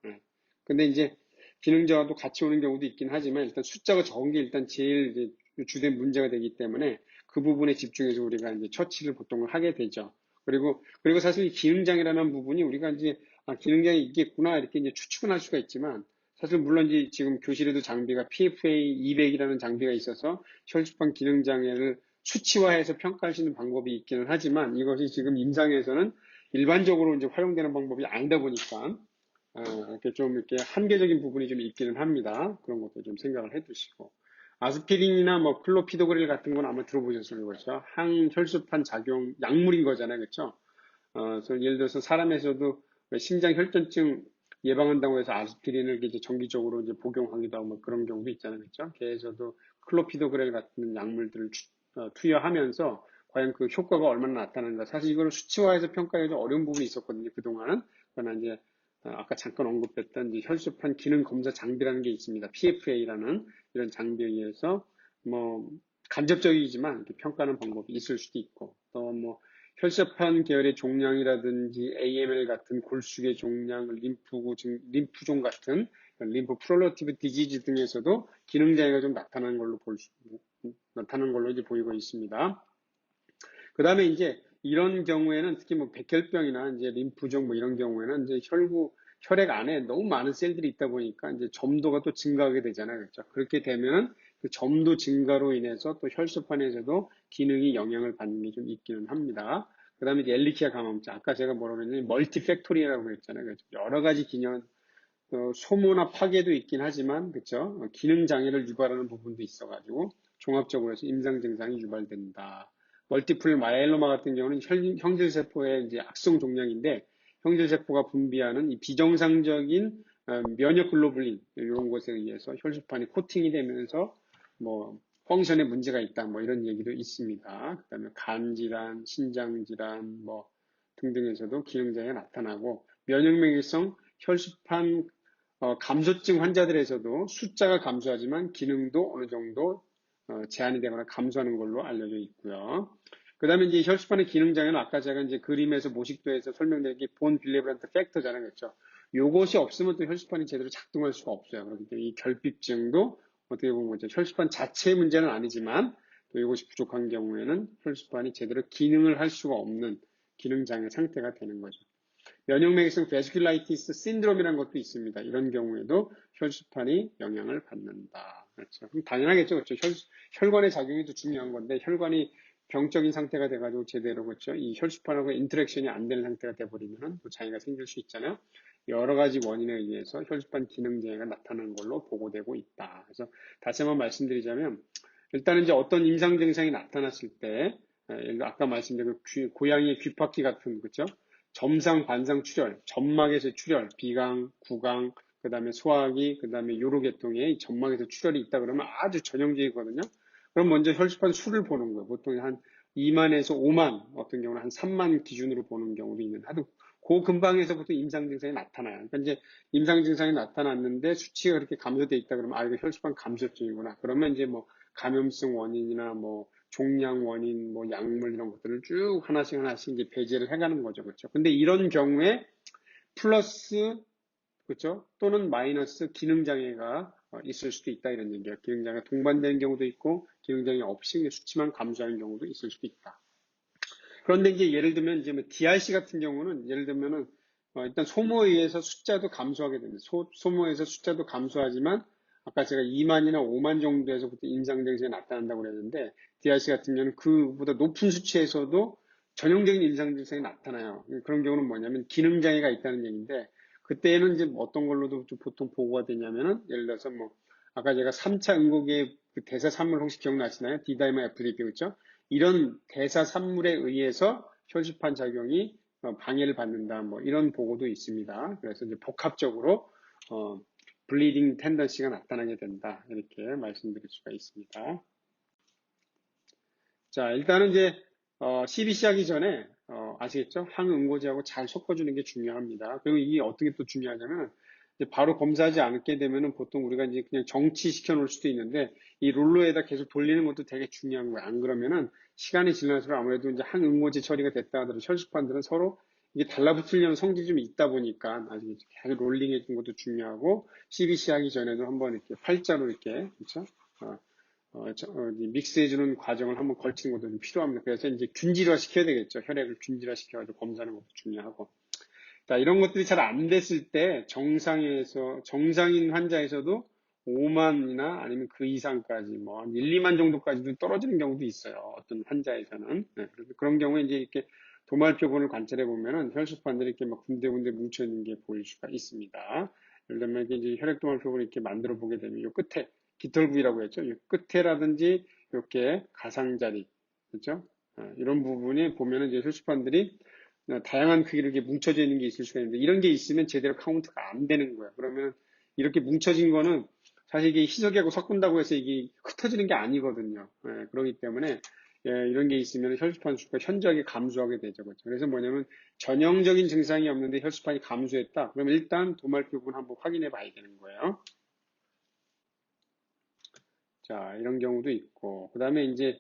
근데 이제 기능 저하도 같이 오는 경우도 있긴 하지만 일단 숫자가 적은 게 일단 제일 이제 주된 문제가 되기 때문에 그 부분에 집중해서 우리가 이제 처치를 보통 하게 되죠. 그리고 사실 이 기능장애라는 부분이 우리가 이제 기능장애 있겠구나 이렇게 이제 추측은 할 수가 있지만 사실 물론 이제 지금 교실에도 장비가 PFA 200이라는 장비가 있어서 혈소판 기능장애를 수치화해서 평가할 수 있는 방법이 있기는 하지만 이것이 지금 임상에서는 일반적으로 이제 활용되는 방법이 아니다 보니까 이렇게 좀 이렇게 한계적인 부분이 좀 있기는 합니다. 그런 것도 좀 생각을 해 두시고. 아스피린이나 뭐 클로피도그릴 같은 건 아마 들어보셨을 거죠. 항혈소판 작용 약물인 거잖아요. 그렇죠? 그래서 예를 들어서 사람에서도 심장 혈전증 예방한다고 해서 아스피린을 이제 정기적으로 이제 복용하기도 하고 뭐 그런 경우도 있잖아요. 그렇죠? 개에서도 클로피도그렐 같은 약물들을 투여하면서 과연 그 효과가 얼마나 나타나는가. 사실 이거를 수치화해서 평가하기 어려운 부분이 있었거든요. 그동안은. 그러나 이제 아까 잠깐 언급했던 이제 혈소판 기능 검사 장비라는 게 있습니다. PFA라는 이런 장비에 의해서 뭐 간접적이지만 이렇게 평가하는 방법이 있을 수도 있고 또 뭐 혈소판 계열의 종양이라든지 AML 같은 골수계 종양, 림프종 같은 림프 프롤러티브 디지즈 등에서도 기능 장애가 좀 나타나는 걸로 이제 보이고 있습니다. 그 다음에 이제 이런 경우에는 특히 뭐 백혈병이나 이제 림프종 뭐 이런 경우에는 이제 혈액 안에 너무 많은 셀들이 있다 보니까 이제 점도가 또 증가하게 되잖아요. 그렇죠? 그렇게 되면은 그 점도 증가로 인해서 또 혈소판에서도 기능이 영향을 받는 게 좀 있기는 합니다. 그 다음에 이제 엘리키아 감염증. 아까 제가 뭐라고 했냐면 멀티팩토리라고 그랬잖아요. 그렇죠? 여러 가지 기능, 소모나 파괴도 있긴 하지만, 그렇죠? 기능 장애를 유발하는 부분도 있어가지고 종합적으로 해서 임상 증상이 유발된다. 멀티플 마이엘로마 같은 경우는 형질세포의 이제 악성 종양인데 형질세포가 분비하는 이 비정상적인 면역 글로불린 이런 것에 의해서 혈소판이 코팅이 되면서 뭐 펑션에 문제가 있다 뭐 이런 얘기도 있습니다. 그다음에 간 질환, 신장 질환 뭐 등등에서도 기능 장애가 나타나고 면역맥성 혈소판 감소증 환자들에서도 숫자가 감소하지만 기능도 어느 정도 제한이 되거나 감소하는 걸로 알려져 있고요. 그 다음에 이제 혈소판의 기능 장애는 아까 제가 이제 그림에서 모식도에서 설명드린 게 본 빌레브란트 팩터잖아요. 그렇죠? 요것이 없으면 또 혈소판이 제대로 작동할 수가 없어요. 그렇기 때문에 이 결핍증도 어떻게 보면 이제 혈소판 자체의 문제는 아니지만 또 이것이 부족한 경우에는 혈소판이 제대로 기능을 할 수가 없는 기능 장애 상태가 되는 거죠. 면역맥성 베스큘라이티스 신드롬이라는 것도 있습니다. 이런 경우에도 혈소판이 영향을 받는다. 그렇죠. 그럼 당연하겠죠. 그렇죠. 혈관의 작용이 더 중요한 건데 혈관이 병적인 상태가 돼가지고 제대로 그렇죠. 이 혈소판하고 인터랙션이 안 되는 상태가 돼버리면 또 장애가 생길 수 있잖아요. 여러 가지 원인에 의해서 혈소판 기능 장애가 나타나는 걸로 보고되고 있다. 그래서 다시 한번 말씀드리자면 일단은 이제 어떤 임상 증상이 나타났을 때 아까 말씀드린 고양이의 귀파기 같은 그렇죠. 점상, 반상 출혈, 점막에서 출혈, 비강, 구강, 그 다음에 소화기, 그 다음에 요로계통에 점막에서 출혈이 있다 그러면 아주 전형적이거든요. 그럼 먼저 혈소판 수를 보는 거예요. 보통 한 2만에서 5만, 어떤 경우는 한 3만 기준으로 보는 경우도 있는데, 하여튼 그 근방에서부터 임상 증상이 나타나요. 그러니까 이제 임상 증상이 나타났는데 수치가 그렇게 감소돼 있다 그러면 아, 이거 혈소판 감소증이구나. 그러면 이제 뭐 감염성 원인이나 뭐 종양 원인, 뭐 약물 이런 것들을 쭉 하나씩 이제 배제를 해가는 거죠. 그렇죠? 근데 이런 경우에 플러스 그렇죠? 또는 마이너스 기능 장애가 있을 수도 있다 이런 얘기예요. 기능 장애 동반되는 경우도 있고 기능 장애 없이 수치만 감소하는 경우도 있을 수도 있다. 그런데 이제 예를 들면 이제 뭐 DRC 같은 경우는 예를 들면은 일단 소모에 의해서 숫자도 감소하게 됩니다. 소모에서 숫자도 감소하지만 아까 제가 2만이나 5만 정도에서부터 임상 증상이 나타난다고 그랬는데 DRC 같은 경우는 그보다 높은 수치에서도 전형적인 임상 증상이 나타나요. 그런 경우는 뭐냐면 기능 장애가 있다는 얘기인데 그때는 이제 어떤 걸로도 보통 보고가 되냐면은 예를 들어서 뭐 아까 제가 3차 응고기의 그 대사 산물 혹시 기억나시나요? 디다이마 FDP 그렇죠? 이런 대사 산물에 의해서 혈소판 작용이 방해를 받는다. 뭐 이런 보고도 있습니다. 그래서 이제 복합적으로 블리딩 텐던시가 나타나게 된다. 이렇게 말씀드릴 수가 있습니다. 자, 일단은 이제 CBC 하기 전에 아시겠죠? 항응고제하고 잘 섞어주는 게 중요합니다. 그리고 이게 어떻게 또 중요하냐면 바로 검사하지 않게 되면은 보통 우리가 이제 그냥 정치시켜 놓을 수도 있는데 이 롤러에다 계속 돌리는 것도 되게 중요한 거예요. 안 그러면은 시간이 지날수록 아무래도 이제 항응고제 처리가 됐다 하더라도 혈소판들은 서로 이게 달라붙으려는 성질이 좀 있다 보니까 나중에 계속 롤링해 준 것도 중요하고 CBC 하기 전에도 한번 이렇게 팔자로 이렇게 그렇죠? 믹스해주는 과정을 한번 걸치는 것도 좀 필요합니다. 그래서 이제 균질화 시켜야 되겠죠. 혈액을 균질화 시켜가지고 검사하는 것도 중요하고. 자, 이런 것들이 잘 안 됐을 때 정상인 환자에서도 5만이나 아니면 그 이상까지 뭐 1, 2만 정도까지도 떨어지는 경우도 있어요. 어떤 환자에서는. 네, 그래서 그런 경우에 이제 이렇게 도말표본을 관찰해 보면은 혈소판들이 이렇게 막 군데군데 뭉쳐 있는 게 보일 수가 있습니다. 예를 들면 이제 혈액 도말표본을 이렇게 만들어 보게 되면 이 끝에 깃털 부위라고 했죠. 이 끝에라든지 이렇게 가상자리, 그렇죠? 이런 부분에 보면은 이제 혈소판들이 다양한 크기로 이렇게 뭉쳐져 있는 게 있을 수가 있는데 이런 게 있으면 제대로 카운트가 안 되는 거야. 그러면 이렇게 뭉쳐진 거는 사실 이게 희석하고 섞은다고 해서 이게 흩어지는 게 아니거든요. 그렇기 때문에 이런 게 있으면 혈소판 수가 현저하게 감소하게 되죠. 그렇죠? 그래서 뭐냐면 전형적인 증상이 없는데 혈소판이 감소했다. 그러면 일단 도말표본 한번 확인해 봐야 되는 거예요. 자, 이런 경우도 있고, 그 다음에 이제,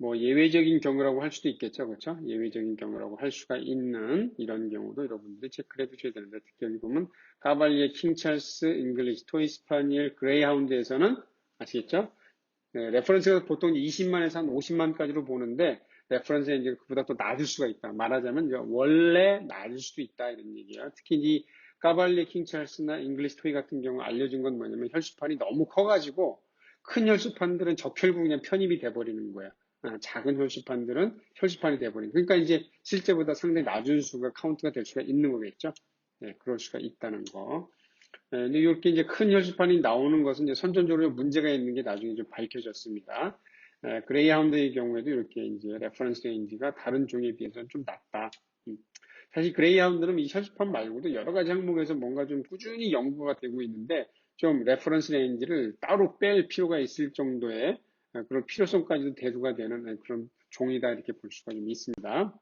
뭐 예외적인 경우라고 할 수도 있겠죠. 그렇죠? 예외적인 경우라고 할 수가 있는 이런 경우도 여러분들이 체크를 해두셔야 되는데, 특히 여기 보면 까발리에, 킹찰스, 잉글리시, 토이 스파니엘, 그레이하운드에서는 아시겠죠? 네, 레퍼런스가 보통 20만에서 한 50만까지로 보는데, 레퍼런스에 이제 그보다 또 낮을 수가 있다. 말하자면 이제 원래 낮을 수도 있다 이런 얘기예요. 특히 이 까발리, 킹찰스나 잉글리시 토이 같은 경우 알려준 건 뭐냐면 혈수판이 너무 커가지고 큰 혈수판들은 적혈구 그냥 편입이 돼버리는 거야. 작은 혈수판들은 혈수판이 돼버리는. 그러니까 이제 실제보다 상당히 낮은 수가 카운트가 될 수가 있는 거겠죠. 네, 그럴 수가 있다는 거. 네, 근데 이렇게 이제 큰 혈수판이 나오는 것은 이제 선천적으로 문제가 있는 게 나중에 좀 밝혀졌습니다. 그레이하운드의 경우에도 이렇게 이제 레퍼런스 레인지가 다른 종에 비해서는 좀 낮다. 사실 그레이하운드는 이 혈수판 말고도 여러 가지 항목에서 뭔가 좀 꾸준히 연구가 되고 있는데 좀 레퍼런스 레인지를 따로 뺄 필요가 있을 정도의 그런 필요성까지도 대두가 되는 그런 종이다 이렇게 볼 수가 좀 있습니다.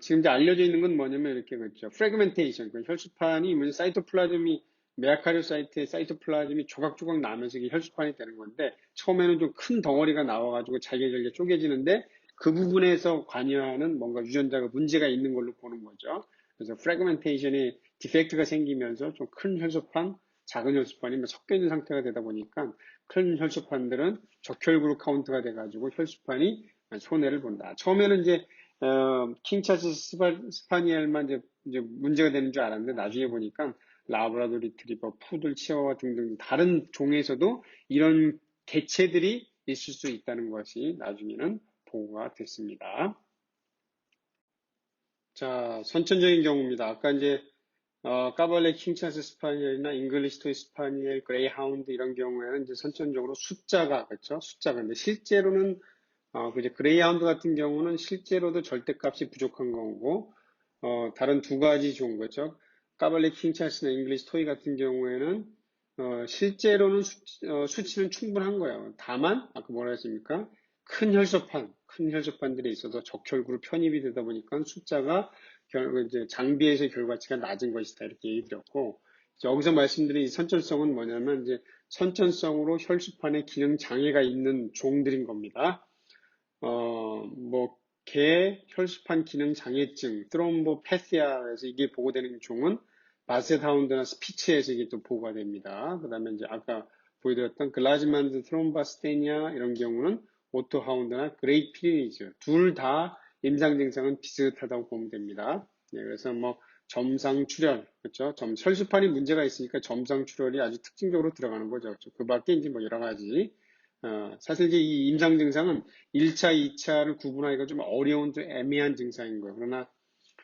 지금 이제 알려져 있는 건 뭐냐면 이렇게 그렇죠. 프래그멘테이션, 그 혈수판이 뭐냐 사이토플라즘이 메아카리오사이트의 사이토플라즘이 조각조각 나면서 이게 혈수판이 되는 건데 처음에는 좀 큰 덩어리가 나와가지고 잘게 쪼개지는데 그 부분에서 관여하는 뭔가 유전자가 문제가 있는 걸로 보는 거죠. 그래서 프래그멘테이션이 디펙트가 생기면서 좀 큰 혈수판, 작은 혈수판이 섞여 있는 상태가 되다 보니까 큰 혈수판들은 적혈그룹 카운트가 돼가지고 혈수판이 손해를 본다. 처음에는 이제 킹차스 스파니엘만 이제 문제가 되는 줄 알았는데 나중에 보니까 라브라도 리트리버, 푸들, 치와와 등등 다른 종에서도 이런 개체들이 있을 수 있다는 것이 나중에는 보고가 됐습니다. 자, 선천적인 경우입니다. 아까 이제 까발레 킹차스 스파니엘이나 잉글리시 토이 스파니엘, 그레이하운드 이런 경우에는 이제 선천적으로 숫자가 그렇죠? 숫자가 근데 실제로는 그제 그레이하운드 같은 경우는 실제로도 절대값이 부족한 거고, 다른 두 가지 좋은 거죠. 까발리 킹찰스나 잉글리시 토이 같은 경우에는, 실제로는 수치는 충분한 거예요. 다만, 아까 뭐라 했습니까? 큰 혈소판들이 있어서 적혈구로 편입이 되다 보니까 숫자가 이제 장비에서의 결과치가 낮은 것이다. 이렇게 얘기 드렸고, 여기서 말씀드린 이 선천성은 뭐냐면, 이제 선천성으로 혈수판에 기능 장애가 있는 종들인 겁니다. 개 혈수판 기능 장애증, 트롬보패시아에서 이게 보고되는 종은 바셋하운드나 스피츠에서 이게 또 보고가 됩니다. 그 다음에 이제 아까 보여드렸던 글라즈만드 트롬바스테니아 이런 경우는 오토하운드나 그레이트 피리니즈 둘 다 임상 증상은 비슷하다고 보면 됩니다. 네, 그래서 뭐 점상 출혈, 그렇죠? 혈수판이 문제가 있으니까 점상 출혈이 아주 특징적으로 들어가는 거죠. 그렇죠? 그 밖에 이제 뭐 여러 가지 사실 이제 이 임상 증상은 1차, 2차를 구분하기가 좀 어려운 좀 애매한 증상인 거예요.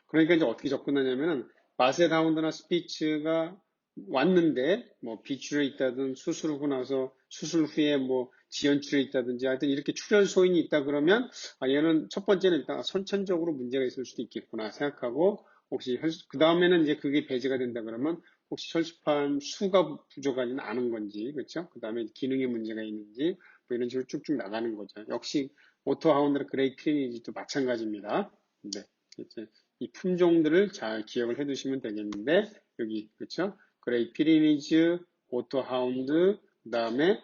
그러니까 이제 어떻게 접근하냐면은 마셋하운드나 스피츠가 왔는데 뭐 비출혈이 있다든 수술 후고 나서 수술 후에 뭐 지연출혈이 있다든지 하여튼 이렇게 출혈 소인이 있다 그러면 얘는 첫 번째는 일단 선천적으로 문제가 있을 수도 있겠구나 생각하고 혹시 그 다음에는 이제 그게 배제가 된다 그러면 혹시 혈수판 수가 부족하지는 않은 건지 그렇죠? 그 다음에 기능에 문제가 있는지 뭐 이런 식으로 쭉쭉 나가는 거죠. 역시 오토하운드나 그레이 클리니지도 마찬가지입니다. 네. 이제 이 품종들을 잘 기억을 해 두시면 되겠는데, 여기, 그쵸? 그레이 피리니즈, 오토하운드, 그 다음에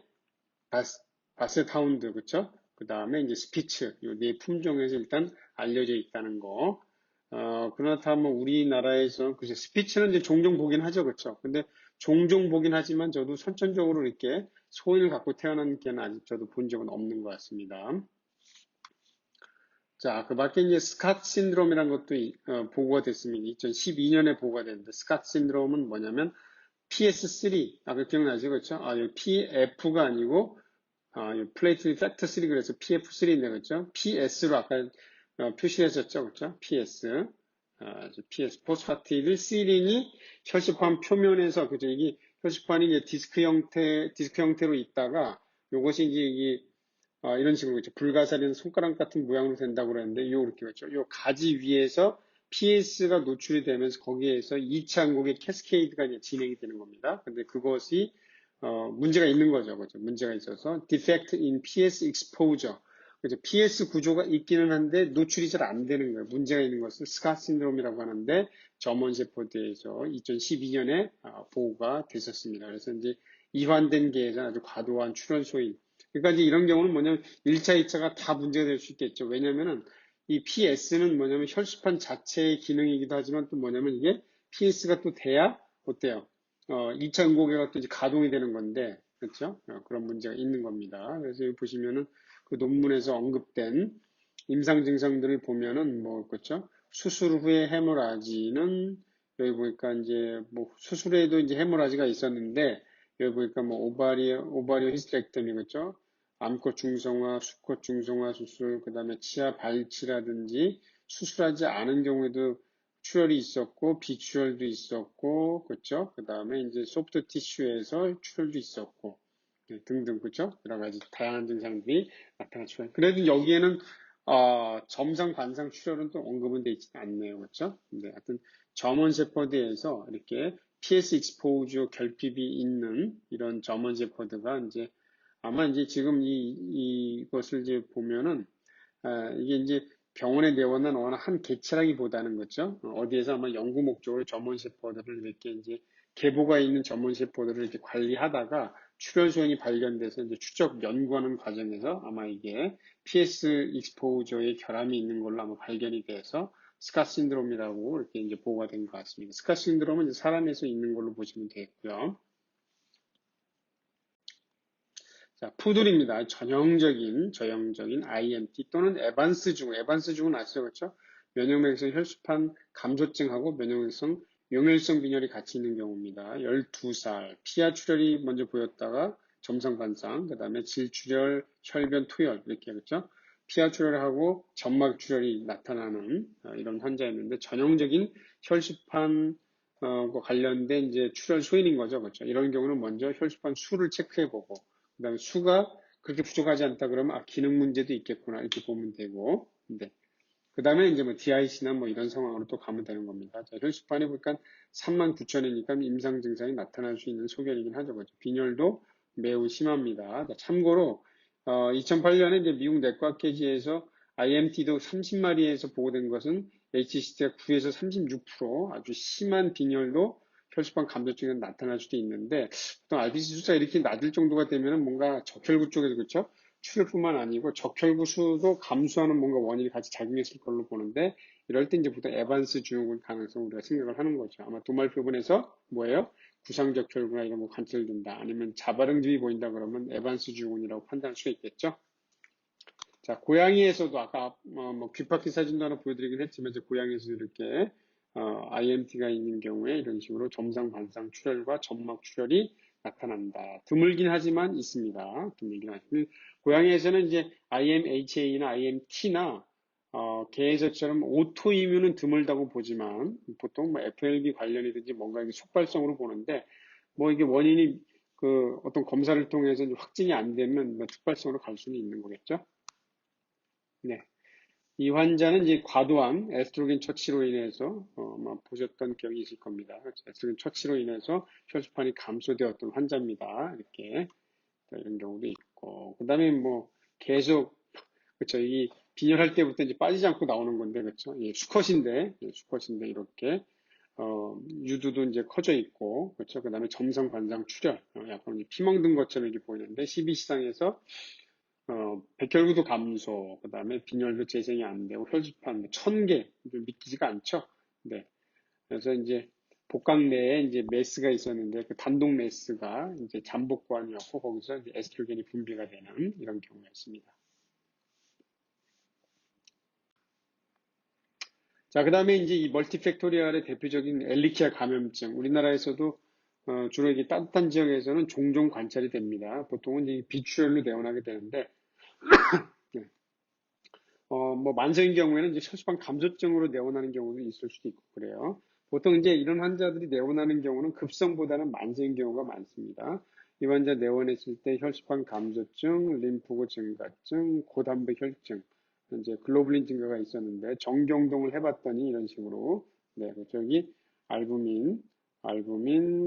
바셋하운드, 그쵸? 그 다음에 이제 스피츠, 이 네 품종에서 일단 알려져 있다는 거. 그렇다면 우리나라에서, 글쎄, 스피츠는 이제 종종 보긴 하죠, 그쵸? 근데 종종 보긴 하지만 저도 선천적으로 이렇게 소인을 갖고 태어난 개는 아직 저도 본 적은 없는 것 같습니다. 자, 그 밖에 이제 스캇 신드롬이라는 것도 보고가 됐습니다. 2012년에 보고가 됐는데, 스캇 신드롬은 뭐냐면, PS3, 아까 기억나죠? 그렇죠? 여기 PF가 아니고, 플레이트 팩터 3 그래서 PF3인데, 그렇죠? PS로 아까 표시했었죠? 그렇죠? PS. PS, 포스파티딜 시린이 혈수판 표면에서, 그죠? 이게 혈수판이 이제 디스크 형태로 있다가, 요것이 이제 이게 이런 식으로 그죠. 불가사리는 손가락 같은 모양으로 된다고 그랬는데, 요 이렇게 그죠. 요 가지 위에서 PS가 노출이 되면서 거기에서 2차 항곡의 캐스케이드가 이제 진행이 되는 겁니다. 근데 그것이 문제가 있는 거죠. 그죠. 문제가 있어서 defect in PS exposure. 그죠. PS 구조가 있기는 한데 노출이 잘 안 되는 거예요. 문제가 있는 것을 스캇 신드롬이라고 하는데 점원 세포대에서 2012년에 보고가 됐었습니다. 그래서 이제 이환된 개에서 아주 과도한 출혈 소인 그러니까 이제 이런 경우는 뭐냐면 1차, 2차가 다 문제가 될 수 있겠죠. 왜냐면은 이 PS는 뭐냐면 혈수판 자체의 기능이기도 하지만 또 뭐냐면 이게 PS가 또 돼야 어때요? 2차 응고개가 또 이제 가동이 되는 건데, 그렇죠? 그런 문제가 있는 겁니다. 그래서 여기 보시면은 그 논문에서 언급된 임상 증상들을 보면은 뭐, 그렇죠? 수술 후에 헤모라지는 여기 보니까 이제 뭐 수술에도 이제 헤모라지가 있었는데 여기 보니까 뭐 오바리오 히스테렉터미 그렇죠? 암컷 중성화, 수컷 중성화 수술, 그 다음에 치아 발치라든지 수술하지 않은 경우에도 출혈이 있었고 비출혈도 있었고 그렇죠? 그 다음에 이제 소프트 티슈에서 출혈도 있었고 등등 그렇죠? 여러 가지 다양한 증상들이 나타났죠. 그래도 여기에는 점상 반상 출혈은 또 언급은 되어 있지 않네요. 그렇죠? 네, 하여튼 저먼 셰퍼드에서 이렇게 PS 익스포저 결핍이 있는 이런 저먼 셰퍼드가 이제 아마 이제 지금 이것을 이제 보면은 이게 이제 병원에 내원한 어느 한 개체라기보다는 그렇죠. 어디에서 아마 연구 목적으로 전문 셰퍼드를 이렇게 이제 계보가 있는 전문 셰퍼드를 이렇게 관리하다가 출혈소현이 발견돼서 이제 추적 연구하는 과정에서 아마 이게 PS 익스포저의 결함이 있는 걸로 아마 발견이 돼서 스카 신드롬이라고 이렇게 이제 보고가 된 것 같습니다. 스카 신드롬은 이제 사람에서 있는 걸로 보시면 되겠고요. 자, 푸들입니다. 저형적인 IMT 또는 에반스 증후는 아시죠? 그렇죠? 면역맥성 혈수판 감소증하고 면역맥성 용혈성 빈혈이 같이 있는 경우입니다. 12살, 피하 출혈이 먼저 보였다가 점성 반상, 그 다음에 질출혈, 혈변, 토혈 이렇게 그렇죠? 피하 출혈하고 점막 출혈이 나타나는 이런 환자였는데 전형적인 혈수판 과 관련된 이제 출혈 소인인 거죠, 그렇죠? 이런 경우는 먼저 혈수판 수를 체크해보고 그 다음에 수가 그렇게 부족하지 않다 그러면 기능 문제도 있겠구나 이렇게 보면 되고 네. 그 다음에 이제 뭐 DIC나 뭐 이런 상황으로 또 가면 되는 겁니다. 자, 혈수판에 보니까 39,000이니까 임상 증상이 나타날 수 있는 소견이긴 하죠. 그렇죠? 빈혈도 매우 심합니다. 자, 참고로 2008년에 이제 미국 내과학회지에서 IMT도 30마리에서 보고된 것은 HCT가 9에서 36% 아주 심한 빈혈도 혈수판 감소증이 나타날 수도 있는데 보통 RBC 수가 이렇게 낮을 정도가 되면 뭔가 적혈구 쪽에서 그렇죠? 출혈뿐만 아니고 적혈구 수도 감소하는 뭔가 원인이 같이 작용했을 걸로 보는데 이럴 때 이제 보통 에반스 증후군 가능성 우리가 생각을 하는 거죠. 아마 도말표본에서 뭐예요? 구상적혈구나 이런 거 관찰된다. 아니면 자발응집이 보인다 그러면 에반스 증후군이라고 판단할 수가 있겠죠. 자, 고양이에서도 아까 뭐 귀파키 사진도 하나 보여드리긴 했지만 이제 고양이에서도 이렇게 IMT가 있는 경우에 이런 식으로 점상 반상 출혈과 점막 출혈이 나타난다. 드물긴 하지만 있습니다. 드물긴 하지만 고양이에서는 이제 IMHA나 IMT나 개에서처럼 오토이뮨은 드물다고 보지만 보통 뭐 FLB 관련이든지 뭔가 이게 속발성으로 보는데 뭐 이게 원인이 그 어떤 검사를 통해서 확진이 안 되면 뭐 특발성으로 갈 수는 있는 거겠죠. 네. 이 환자는 이제 과도한 에스트로겐 처치로 인해서 아마 보셨던 기억이 있을 겁니다. 그렇죠? 에스트로겐 처치로 인해서 혈수판이 감소되었던 환자입니다. 이렇게 이런 경우도 있고 그다음에 뭐 계속 그렇죠. 이 빈혈할 때부터 이제 빠지지 않고 나오는 건데 그렇죠. 예, 수컷인데 이렇게 유두도 이제 커져 있고 그렇죠. 그다음에 점성 관상 출혈 약간 피멍든 것처럼 이렇게 보이는데 CBC상에서 백혈구도 감소, 그 다음에 빈혈도 재생이 안 되고, 혈수판 1000개, 믿기지가 않죠? 네. 그래서 이제 복강 내에 이제 메스가 있었는데, 그 단독 메스가 이제 잠복관이었고, 거기서 이제 에스트로겐이 분비가 되는 이런 경우였습니다. 자, 그 다음에 이제 이 멀티팩토리얼의 대표적인 엘리키아 감염증, 우리나라에서도 주로 이게 따뜻한 지역에서는 종종 관찰이 됩니다. 보통은 이제 비출혈로 내원하게 되는데, 네. 뭐 만성인 경우에는 이제 혈수판 감소증으로 내원하는 경우도 있을 수도 있고 그래요. 보통 이제 이런 환자들이 내원하는 경우는 급성보다는 만성인 경우가 많습니다. 이 환자 내원했을 때 혈수판 감소증, 림프구 증가증, 고담배 혈증, 이제 글로불린 증가가 있었는데 정경동을 해봤더니 이런 식으로 네, 저기 알부민,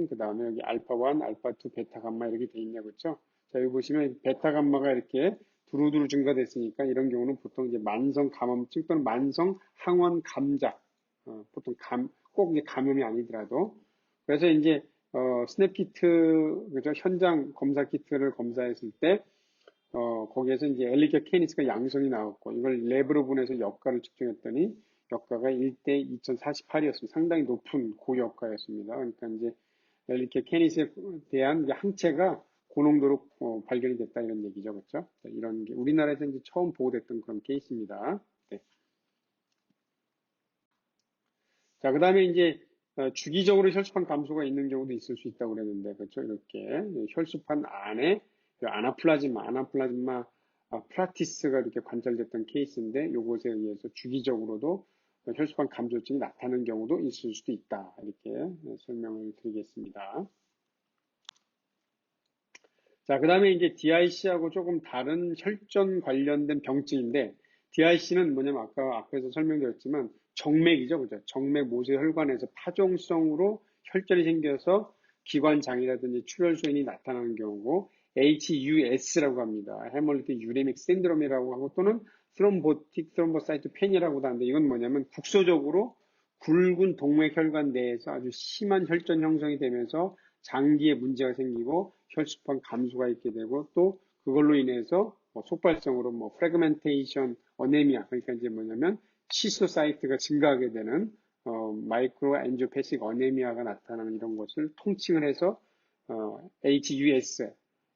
그 다음에 여기 알파1, 알파2, 베타 감마 이렇게 돼 있냐 그렇죠? 자 여기 보시면 베타 감마가 이렇게 두루두루 증가됐으니까 이런 경우는 보통 이제 만성 감염증 또는 만성 항원 감작, 보통 꼭 이제 감염이 아니더라도 그래서 이제 스냅 키트 그죠 현장 검사 키트를 검사했을 때 거기에서 이제 엘리케 케니스가 양성이 나왔고, 이걸 랩으로 보내서 역가를 측정했더니, 역가가 1대 2048이었습니다. 상당히 높은 고역가였습니다. 그러니까 이제 엘리케 케니스에 대한 이제 항체가 고농도로 발견이 됐다 이런 얘기죠. 그렇죠? 이런 게 우리나라에서 이제 처음 보고됐던 그런 케이스입니다. 네. 자, 그 다음에 이제 주기적으로 혈소판 감소가 있는 경우도 있을 수 있다고 그랬는데, 그렇죠? 이렇게 혈소판 안에 그 아나플라즈마 프라티스가 이렇게 관찰됐던 케이스인데, 요것에 의해서 주기적으로도 혈소판 감소증이 나타나는 경우도 있을 수도 있다. 이렇게 설명을 드리겠습니다. 자, 그 다음에 이제 DIC하고 조금 다른 혈전 관련된 병증인데, DIC는 뭐냐면 아까 앞에서 설명드렸지만 정맥이죠. 그죠? 정맥 모세혈관에서 파종성으로 혈전이 생겨서 기관장이라든지 출혈소인이 나타나는 경우고, HUS라고 합니다. 헤몰리틱 유레믹 신드롬이라고 하고, 또는 스롬보틱 스롬보사이토펜이라고도 하는데, 이건 뭐냐면 국소적으로 굵은 동맥혈관 내에서 아주 심한 혈전 형성이 되면서 장기에 문제가 생기고 혈소판 감소가 있게 되고, 또 그걸로 인해서 속발성으로 프래그멘테이션 어네미아, 그러니까 이제 뭐냐면 시소사이트가 증가하게 되는 마이크로 엔지오패식 어네미아가 나타나는 이런 것을 통칭을 해서 HUS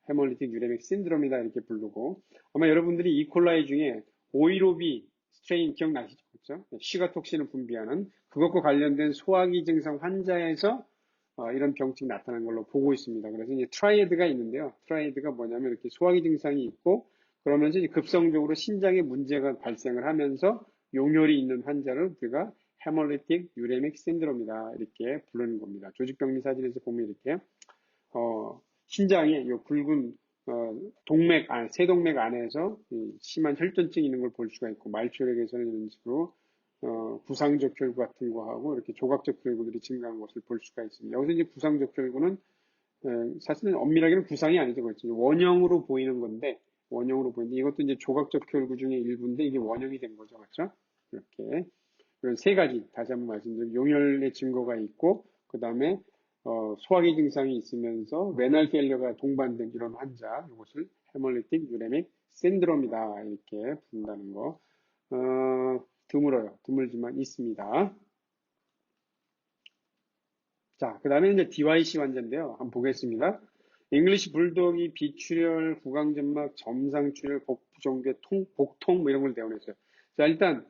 헤몰리틱 유레믹 신드롬이다 이렇게 부르고, 아마 여러분들이 이콜라이 중에 오이로비 스트레인 기억나시죠? 그렇죠? 시가톡신을 분비하는 그것과 관련된 소화기 증상 환자에서 이런 병증이 나타나는 걸로 보고 있습니다. 그래서 이제 트라이애드가 있는데요. 트라이애드가 뭐냐면 이렇게 소화기 증상이 있고, 그러면서 이제 급성적으로 신장에 문제가 발생을 하면서 용혈이 있는 환자를 우리가 헤몰리틱 유레믹 신드롬이다 이렇게 부르는 겁니다. 조직병리 사진에서 보면 이렇게 신장에 요 굵은 세동맥 안에서 심한 혈전증이 있는 걸 볼 수가 있고, 말초력에서는 이런 식으로 구상적 혈구 같은 거하고 이렇게 조각적 혈구들이 증가한 것을 볼 수가 있습니다. 여기서 이제 구상적 혈구는 사실은 엄밀하게는 구상이 아니죠. 그렇죠. 원형으로 보이는 건데, 원형으로 보이는데 이것도 이제 조각적 혈구 중에 일부인데 이게 원형이 된 거죠. 그렇죠? 이렇게 이런 세 가지 다시 한번 말씀드리면 용혈의 증거가 있고, 그 다음에 소화기 증상이 있으면서 레날 페일러가 동반된 이런 환자, 이것을 헤몰리틱 유레믹 신드롬이다 이렇게 부른다는 거. 드물어요. 드물지만 있습니다. 자, 그 다음에 이제 DYC 환자인데요. 한번 보겠습니다. 잉글리시 불독이 비출혈, 구강점막, 점상출혈, 복부종괴, 복통 뭐 이런 걸 내원했어요. 자, 일단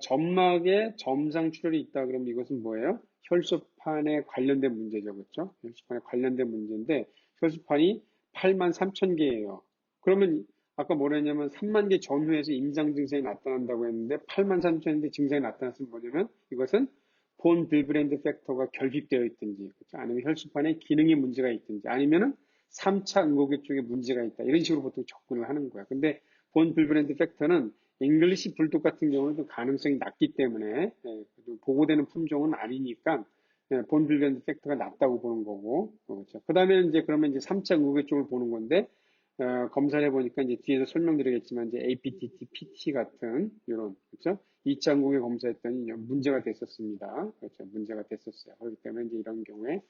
점막에 점상출혈이 있다 그러면 이것은 뭐예요? 혈소판에 관련된 문제죠. 그렇죠? 혈소판에 관련된 문제인데 혈소판이 8만 3천 개예요. 그러면 아까 뭐라 했냐면 3만 개 전후에서 임상 증상이 나타난다고 했는데 8만 3천인데 증상이 나타났으면 뭐냐면 이것은 본 빌브랜드 팩터가 결핍되어 있든지, 그렇죠? 아니면 혈소판에 기능에 문제가 있든지, 아니면은 3차 응고개 쪽에 문제가 있다. 이런 식으로 보통 접근을 하는 거야. 근데 본 빌브랜드 팩터는 잉글리시 불독 같은 경우는 좀 가능성이 낮기 때문에 보고되는 품종은 아니니까 본 빌브랜드 팩터가 낮다고 보는 거고, 그렇죠? 그 다음에 이제 그러면 이제 3차 응고개 쪽을 보는 건데 검사를 해보니까 이제 뒤에서 설명드리겠지만 이제 APTT, PT 같은 이런 그렇죠? 2차 항공에 검사했더니 문제가 됐었습니다. 그렇죠? 문제가 됐었어요. 그렇기 때문에 이제 이런 경우에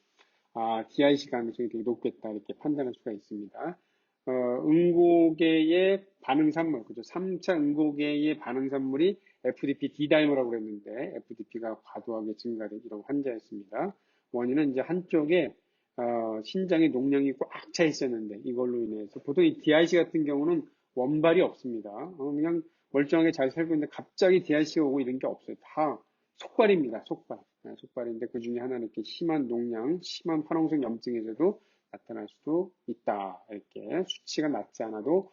DIC 가능성이 되게 높겠다 이렇게 판단할 수가 있습니다. 응고계의 반응산물, 그죠? 3차 응고계의 반응산물이 FDP D다이머라고 그랬는데 FDP가 과도하게 증가된 이런 환자였습니다. 원인은 이제 한쪽에 신장에 농량이 꽉 차 있었는데 이걸로 인해서 보통 이 DIC 같은 경우는 원발이 없습니다. 그냥 멀쩡하게 잘 살고 있는데 갑자기 DIC가 오고 이런 게 없어요. 다 속발입니다. 속발. 속발인데 그 중에 하나는 이렇게 심한 농량, 심한 화농성 염증에서도 나타날 수도 있다. 이렇게 수치가 낮지 않아도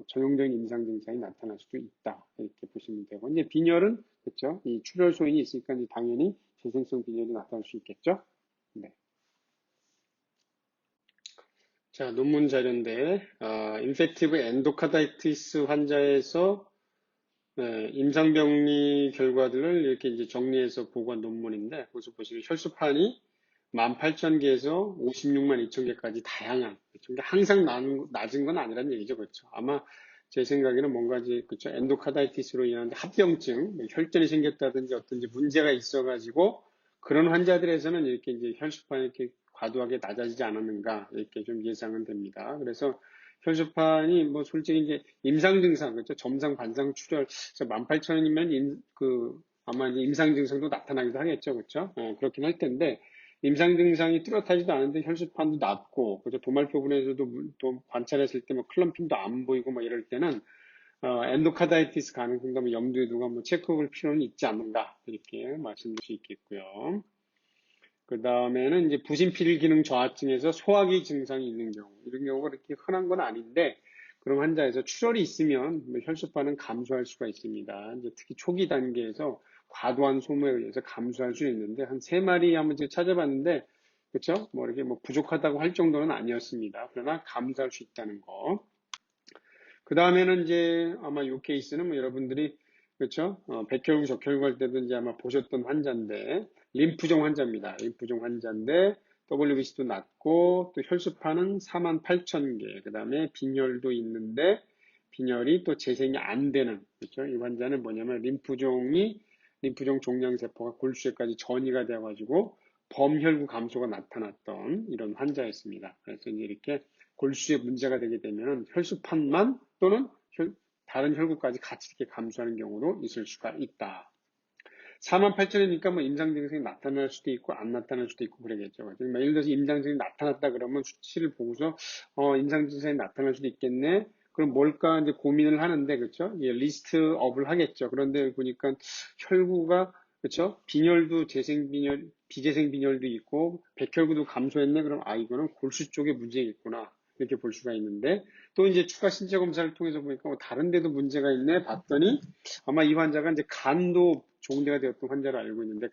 전형적인 임상 증상이 나타날 수도 있다. 이렇게 보시면 되고, 이제 빈혈은 그렇죠. 이 출혈 소인이 있으니까 이제 당연히 재생성 빈혈이 나타날 수 있겠죠. 네. 자, 논문 자료인데, 인펙티브 엔도카다이티스 환자에서 임상병리 결과들을 이렇게 이제 정리해서 보고한 논문인데, 거기서 보시면 혈소판이 18,000개에서 56만 2,000개까지 다양한, 그렇죠? 항상 낮은 건 아니란 얘기죠. 그렇죠? 아마 제 생각에는 뭔가 이제, 그렇죠? 엔도카다이티스로 인한 합병증, 뭐 혈전이 생겼다든지 어떤지 문제가 있어가지고 그런 환자들에서는 이렇게 이제 혈소판이 이렇게 과도하게 낮아지지 않았는가, 이렇게 좀 예상은 됩니다. 그래서 혈소판이 뭐 솔직히 이제 임상 증상, 그렇죠? 점상, 반상, 출혈, 18,000원이면 아마 이제 임상 증상도 나타나기도 하겠죠, 그렇죠? 그렇긴 할 텐데 임상 증상이 뚜렷하지도 않은데 혈소판도 낮고, 그죠? 도말표분에서도 또 관찰했을 때 뭐 클럼핑도 안 보이고 뭐 이럴 때는 엔도카다이티스 가능성도 뭐 염두에 두고 한번 체크해 볼 필요는 있지 않는가 이렇게 말씀드릴 수 있겠고요. 그 다음에는 이제 부신필 기능 저하증에서 소화기 증상이 있는 경우, 이런 경우가 그렇게 흔한 건 아닌데, 그럼 환자에서 출혈이 있으면 뭐 혈소판은 감소할 수가 있습니다. 이제 특히 초기 단계에서 과도한 소모에 의해서 감소할 수 있는데, 한 3마리 한번 제가 찾아봤는데, 그렇죠? 뭐 이렇게 뭐 부족하다고 할 정도는 아니었습니다. 그러나 감소할 수 있다는 거. 그 다음에는 이제 아마 이 케이스는 뭐 여러분들이 그렇죠? 백혈구 적혈구 할 때도 이제 아마 보셨던 환자인데 림프종 환자입니다. 림프종 환자인데 WBC도 낮고 또 혈소판은 48,000개. 그 다음에 빈혈도 있는데 빈혈이 또 재생이 안 되는 그렇죠? 이 환자는 뭐냐면 림프종 종양세포가 골수에까지 전이가 되어가지고 범혈구 감소가 나타났던 이런 환자였습니다. 그래서 이제 이렇게 골수에 문제가 되게 되면 혈소판만 또는 다른 혈구까지 같이 이렇게 감소하는 경우도 있을 수가 있다. 48,000이니까 뭐 임상 증상이 나타날 수도 있고 안 나타날 수도 있고 그러겠죠. 예를 들어서 임상 증상이 나타났다 그러면 수치를 보고서 임상 증상이 나타날 수도 있겠네. 그럼 뭘까 이제 고민을 하는데 그렇죠? 예, 리스트 업을 하겠죠. 그런데 보니까 혈구가 그렇죠? 빈혈도 비재생 빈혈도 있고 백혈구도 감소했네. 그럼 이거는 골수 쪽에 문제겠구나. 이렇게 볼 수가 있는데 또 이제 추가 신체 검사를 통해서 보니까 뭐 다른 데도 문제가 있네 봤더니 아마 이 환자가 이제 간도 종대가 되었던 환자로 알고 있는데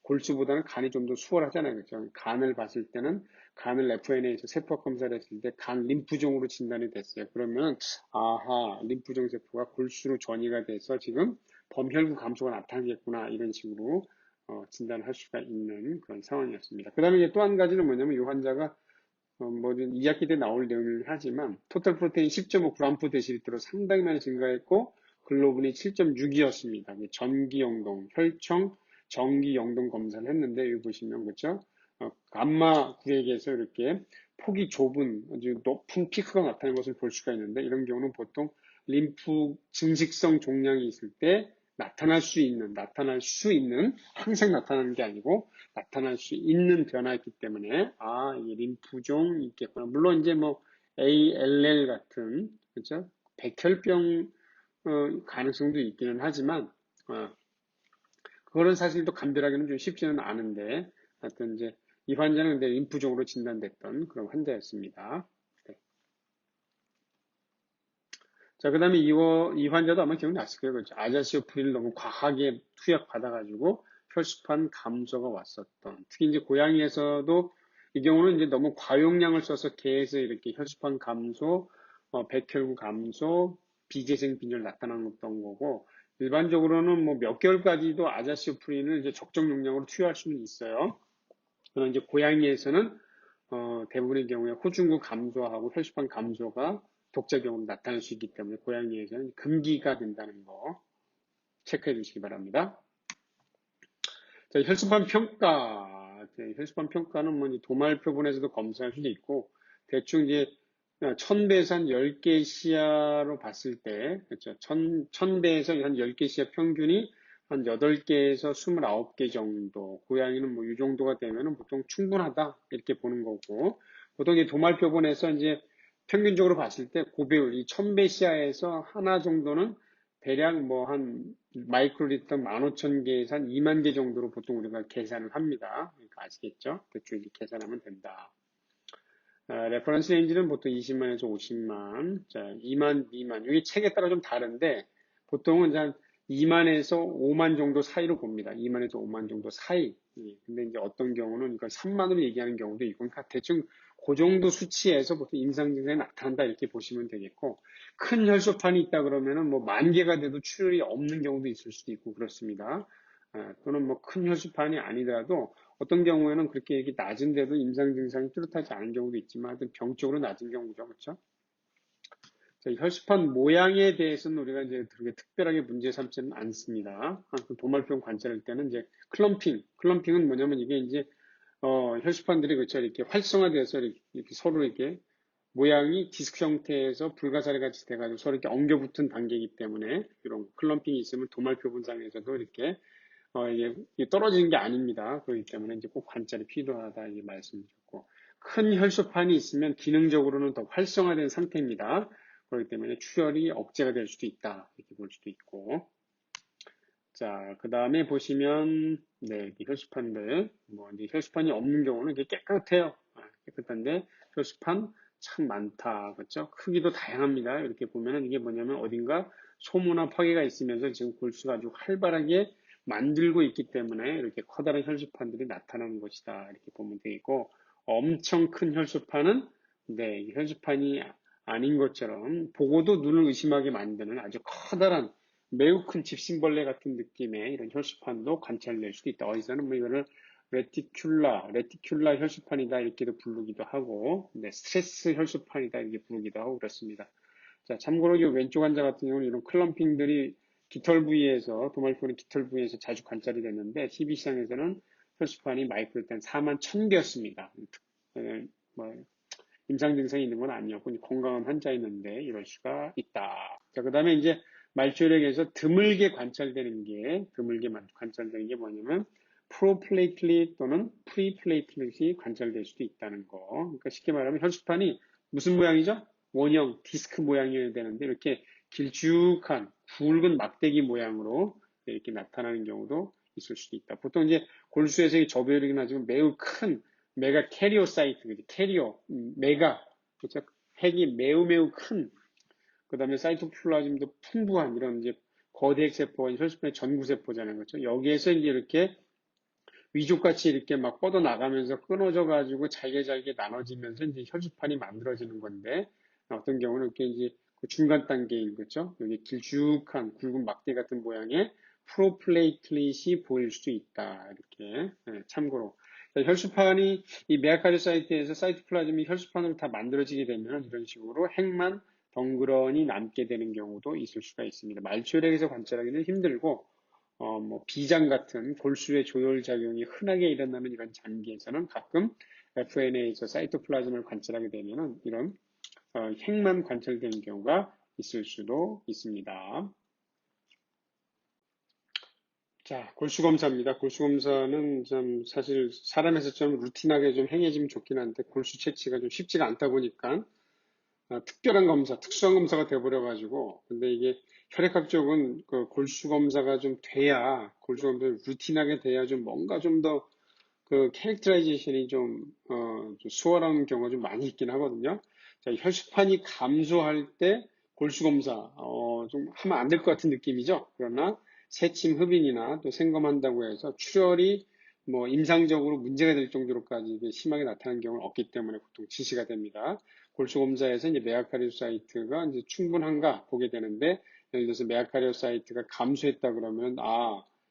골수보다는 간이 좀 더 수월하잖아요. 그렇죠? 간을 봤을 때는 간을 FNA에서 세포학 검사를 했을 때 간 림프종으로 진단이 됐어요. 그러면 림프종 세포가 골수로 전이가 돼서 지금 범혈구 감소가 나타나겠구나 이런 식으로 진단할 수가 있는 그런 상황이었습니다. 그 다음에 또 한 가지는 뭐냐면 이 환자가 뭐든 2학기 때 나올 내용이긴 하지만 토탈 프로테인 10.5g 데시리터로 상당히 많이 증가했고 글로불이 7.6이었습니다. 전기영동, 혈청, 전기영동 검사를 했는데 여기 보시면 그렇죠? 감마 구획에서 이렇게 폭이 좁은 아주 높은 피크가 나타나는 것을 볼 수가 있는데 이런 경우는 보통 림프 증식성 종양이 있을 때 나타날 수 있는, 항상 나타나는 게 아니고 나타날 수 있는 변화였기 때문에 이게 림프종 있겠구나. 물론 이제 뭐 ALL 같은 그렇죠? 백혈병 가능성도 있기는 하지만 그거는 사실 또 감별하기는 좀 쉽지는 않은데 하여튼 이제 이 환자는 근데 림프종으로 진단됐던 그런 환자였습니다. 네. 자, 그 다음에 이 환자도 아마 기억났을 거예요. 그렇죠? 아자시오프린을 너무 과하게 투약 받아가지고 혈소판 감소가 왔었던. 특히 이제 고양이에서도 이 경우는 이제 너무 과용량을 써서 개에서 이렇게 혈소판 감소, 백혈구 감소, 비재생 빈혈 나타났던 거고, 일반적으로는 뭐 몇 개월까지도 아자시오프린을 이제 적정 용량으로 투여할 수는 있어요. 그러나 이제 고양이에서는 대부분의 경우에 호중구 감소하고 혈소판 감소가 독자경으로 나타날 수 있기 때문에 고양이에서는 금기가 된다는 거 체크해 주시기 바랍니다. 자, 혈소판 평가. 혈소판 평가는 뭐 도말 표본에서도 검사할 수도 있고 대충 이제 1000배에서 한 10개 시야로 봤을 때, 그렇죠. 1000배에서 한 10개 시야 평균이 한 8개에서 29개 정도. 고양이는 뭐 이 정도가 되면은 보통 충분하다. 이렇게 보는 거고. 보통 이 도말 표본에서 이제 평균적으로 봤을 때 고배율, 이 1000배 시야에서 하나 정도는 대략 뭐 한 마이크로리터 15,000개에서 한 2만 개 정도로 보통 우리가 계산을 합니다. 그러니까 아시겠죠? 대충 이렇게 계산하면 된다. 레퍼런스 레인지는 보통 20만에서 50만, 자, 2만, 미만. 이게 책에 따라 좀 다른데, 보통은 한 2만에서 5만 정도 사이로 봅니다. 2만에서 5만 정도 사이. 근데 이제 어떤 경우는 이걸 3만으로 얘기하는 경우도 있고, 그러니까 대충 그 정도 수치에서 보통 임상 증상이 나타난다 이렇게 보시면 되겠고, 큰 혈소판이 있다 그러면은 뭐 10,000개가 돼도 출혈이 없는 경우도 있을 수도 있고 그렇습니다. 또는 뭐 큰 혈소판이 아니더라도 어떤 경우에는 그렇게 이렇게 낮은데도 임상 증상이 뚜렷하지 않은 경우도 있지만 하여튼 병적으로 낮은 경우죠. 그렇죠? 자, 혈소판 모양에 대해서는 우리가 이제 그렇게 특별하게 문제 삼지는 않습니다. 도말병 관찰할 때는 이제 클럼핑은 뭐냐면 이게 이제 혈소판들이 그렇죠. 이렇게 활성화돼서 이렇게 서로 이렇게 모양이 디스크 형태에서 불가사리 같이 돼가지고 서로 이렇게 엉겨붙은 단계이기 때문에 이런 클럼핑이 있으면 도말표 분상에서도 이렇게 이게 떨어지는 게 아닙니다. 그렇기 때문에 이제 꼭 관찰이 필요하다 이 말씀드렸고, 큰 혈소판이 있으면 기능적으로는 더 활성화된 상태입니다. 그렇기 때문에 출혈이 억제가 될 수도 있다 이렇게 볼 수도 있고. 자, 그 다음에 보시면, 네, 이 혈수판들, 이제 혈수판이 없는 경우는 이게 깨끗해요. 깨끗한데, 혈수판 참 많다. 그렇죠? 크기도 다양합니다. 이렇게 보면은 이게 뭐냐면 어딘가 소모나 파괴가 있으면서 지금 골수가 아주 활발하게 만들고 있기 때문에 이렇게 커다란 혈수판들이 나타나는 것이다. 이렇게 보면 되고, 엄청 큰 혈수판은, 네, 이 혈수판이 아닌 것처럼 보고도 눈을 의심하게 만드는 아주 커다란 매우 큰 집신벌레 같은 느낌의 이런 혈수판도 관찰될 수도 있다. 어디서는 뭐 이거를 레티큘라 혈수판이다 이렇게도 부르기도 하고, 네, 스트레스 혈수판이다 이렇게 부르기도 하고 그렇습니다. 자, 참고로 이 왼쪽 환자 같은 경우는 이런 클럼핑들이 깃털 부위에서, 도말표는 깃털 부위에서 자주 관찰이 됐는데, TB시장에서는 혈수판이 마이크로 땐 4만 1000개였습니다. 뭐, 임상 증상이 있는 건 아니었고 건강한 환자였는데 이럴 수가 있다. 자, 그다음에 이제 말초력에서 드물게 관찰되는 게 뭐냐면 프로플레이틀릿 또는 프리플레이틀릿이 관찰될 수도 있다는 거. 그러니까 쉽게 말하면 혈수판이 무슨 모양이죠? 원형 디스크 모양이어야 되는데 이렇게 길쭉한 굵은 막대기 모양으로 이렇게 나타나는 경우도 있을 수도 있다. 보통 이제 골수에서 저배율이긴 하지만 매우 큰 메가 캐리어 사이트, 캐리어, 메가, 그렇죠? 핵이 매우 큰, 그 다음에 사이토플라즘도 풍부한 이런 이제 거대 핵세포가 혈수판의 전구세포잖아요. 그렇죠? 여기에서 이제 이렇게 위족같이 이렇게 막 뻗어나가면서 끊어져가지고 잘게 나눠지면서 이제 혈수판이 만들어지는 건데, 어떤 경우는 이렇게 이제 그 중간 단계인 거죠. 여기 길쭉한 굵은 막대 같은 모양의 프로플레이틀릿이 보일 수 있다. 이렇게, 네, 참고로. 혈수판이 이 메아카리 사이트에서 사이토플라즘이 혈수판으로 다 만들어지게 되면 이런 식으로 핵만 덩그러니 남게 되는 경우도 있을 수가 있습니다. 말초력에서 관찰하기는 힘들고, 비장 같은 골수의 조혈 작용이 흔하게 일어나는 이런 장기에서는 가끔 FNA에서 사이토플라즘을 관찰하게 되면은 이런 핵만 관찰되는 경우가 있을 수도 있습니다. 자, 골수검사입니다. 골수검사는 좀 사실 사람에서 좀 루틴하게 좀 행해지면 좋긴 한데 골수 채취가 좀 쉽지가 않다 보니까 특별한 검사, 특수한 검사가 돼버려가지고 근데 이게 혈액학 쪽은 그 골수 검사가 좀 돼야 골수 검사 루틴하게 돼야 좀 뭔가 좀 더 그 캐릭터라이제이션이 좀 수월한 경우가 좀 많이 있긴 하거든요. 자, 혈수판이 감소할 때 골수 검사 좀 하면 안 될 것 같은 느낌이죠. 그러나 새침 흡인이나 또 생검한다고 해서 출혈이 뭐 임상적으로 문제가 될 정도로까지 심하게 나타나는 경우는 없기 때문에 보통 지시가 됩니다. 골수 검사에서 이제 메아카리오사이트가 이제 충분한가 보게 되는데 예를 들어서 메아카리오사이트가 감소했다 그러면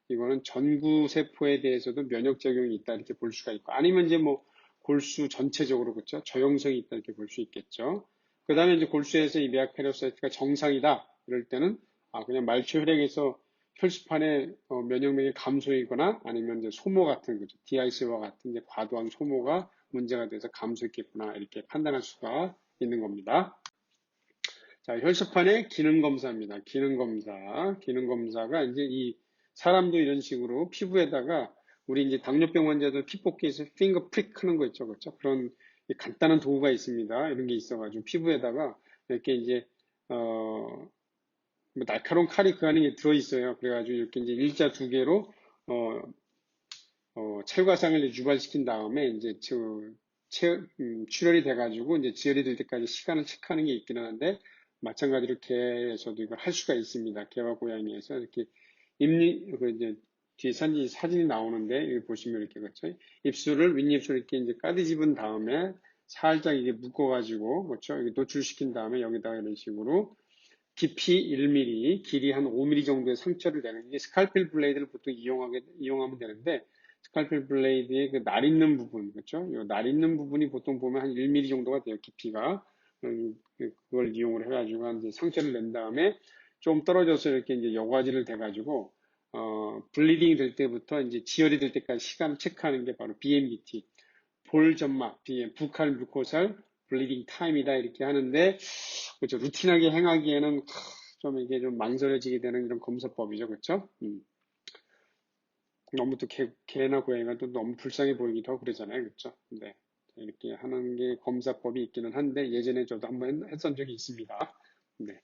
이거는 전구 세포에 대해서도 면역 작용이 있다 이렇게 볼 수가 있고 아니면 이제 뭐 골수 전체적으로 그렇죠 저용성이 있다 이렇게 볼 수 있겠죠. 그 다음에 이제 골수에서 이 메아카리오사이트가 정상이다 이럴 때는 그냥 말초 혈액에서 혈수판의 면역력이 감소이거나 아니면 이제 소모 같은 거죠. DIC와 같은 이제 과도한 소모가 문제가 돼서 감소했겠구나 이렇게 판단할 수가 있는 겁니다. 자, 혈수판의 기능검사입니다. 기능검사가 이제 이 사람도 이런 식으로 피부에다가 우리 이제 당뇨병 환자들 피 뽑기에서 핑거 프릭 하는 거 있죠. 그렇죠? 그런 간단한 도구가 있습니다. 이런 게 있어가지고 피부에다가 이렇게 이제, 뭐 날카로운 칼이 그 안에 들어있어요. 그래가지고 이렇게 이제 일자 두 개로, 찰과상을 유발시킨 다음에 이제 출혈이 돼가지고 이제 지혈이 될 때까지 시간을 체크하는 게 있기는 한데 마찬가지로 개에서도 이걸 할 수가 있습니다. 개와 고양이에서 이렇게 이제 뒤에 사진이 나오는데 여기 보시면 이렇게 그렇죠. 입술을 윗입술 이렇게 이제 까디집은 다음에 살짝 이게 묶어가지고 그렇죠. 이렇게 노출시킨 다음에 여기다가 이런 식으로 깊이 1mm, 길이 한 5mm 정도의 상처를 내는 게 스칼펠 블레이드를 보통 이용하면 되는데 스칼펠 블레이드의 그 날 있는 부분, 그렇죠? 날 있는 부분이 보통 보면 한 1mm 정도가 돼요, 깊이가. 그걸 이용을 해가지고 이제 상처를 낸 다음에 좀 떨어져서 이렇게 이제 여과지를 대가지고 블리딩이 될 때부터 이제 지혈이 될 때까지 시간을 체크하는 게 바로 BMBT, 볼점막, BM, 부칼 뮤코살 블리딩 타임이다 이렇게 하는데 그렇죠. 루틴하게 행하기에는 좀 이게 좀 망설여지게 되는 이런 검사법이죠. 그렇죠? 너무 또 개나 고양이가 또 너무 불쌍해 보이기도 하고 그러잖아요. 그렇죠? 네. 이렇게 하는 게 검사법이 있기는 한데 예전에 저도 한번 했던 적이 있습니다. 네.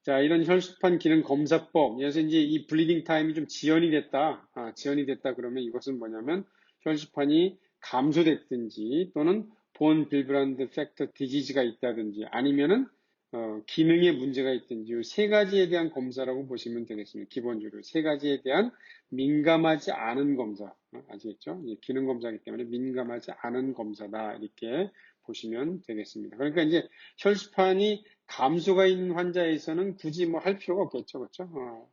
자, 이런 혈소판 기능 검사법. 그래서 이제 이 블리딩 타임이 좀 지연이 됐다. 지연이 됐다 그러면 이것은 뭐냐면 혈소판이 감소됐든지 또는 본 빌브란드 팩터 디지즈가 있다든지 아니면은 기능에 문제가 있든지 이 세 가지에 대한 검사라고 보시면 되겠습니다. 기본적으로 세 가지에 대한 민감하지 않은 검사. 아시겠죠? 기능 검사이기 때문에 민감하지 않은 검사다. 이렇게 보시면 되겠습니다. 그러니까 이제 혈소판이 감소가 있는 환자에서는 굳이 뭐 할 필요가 없겠죠. 그렇죠?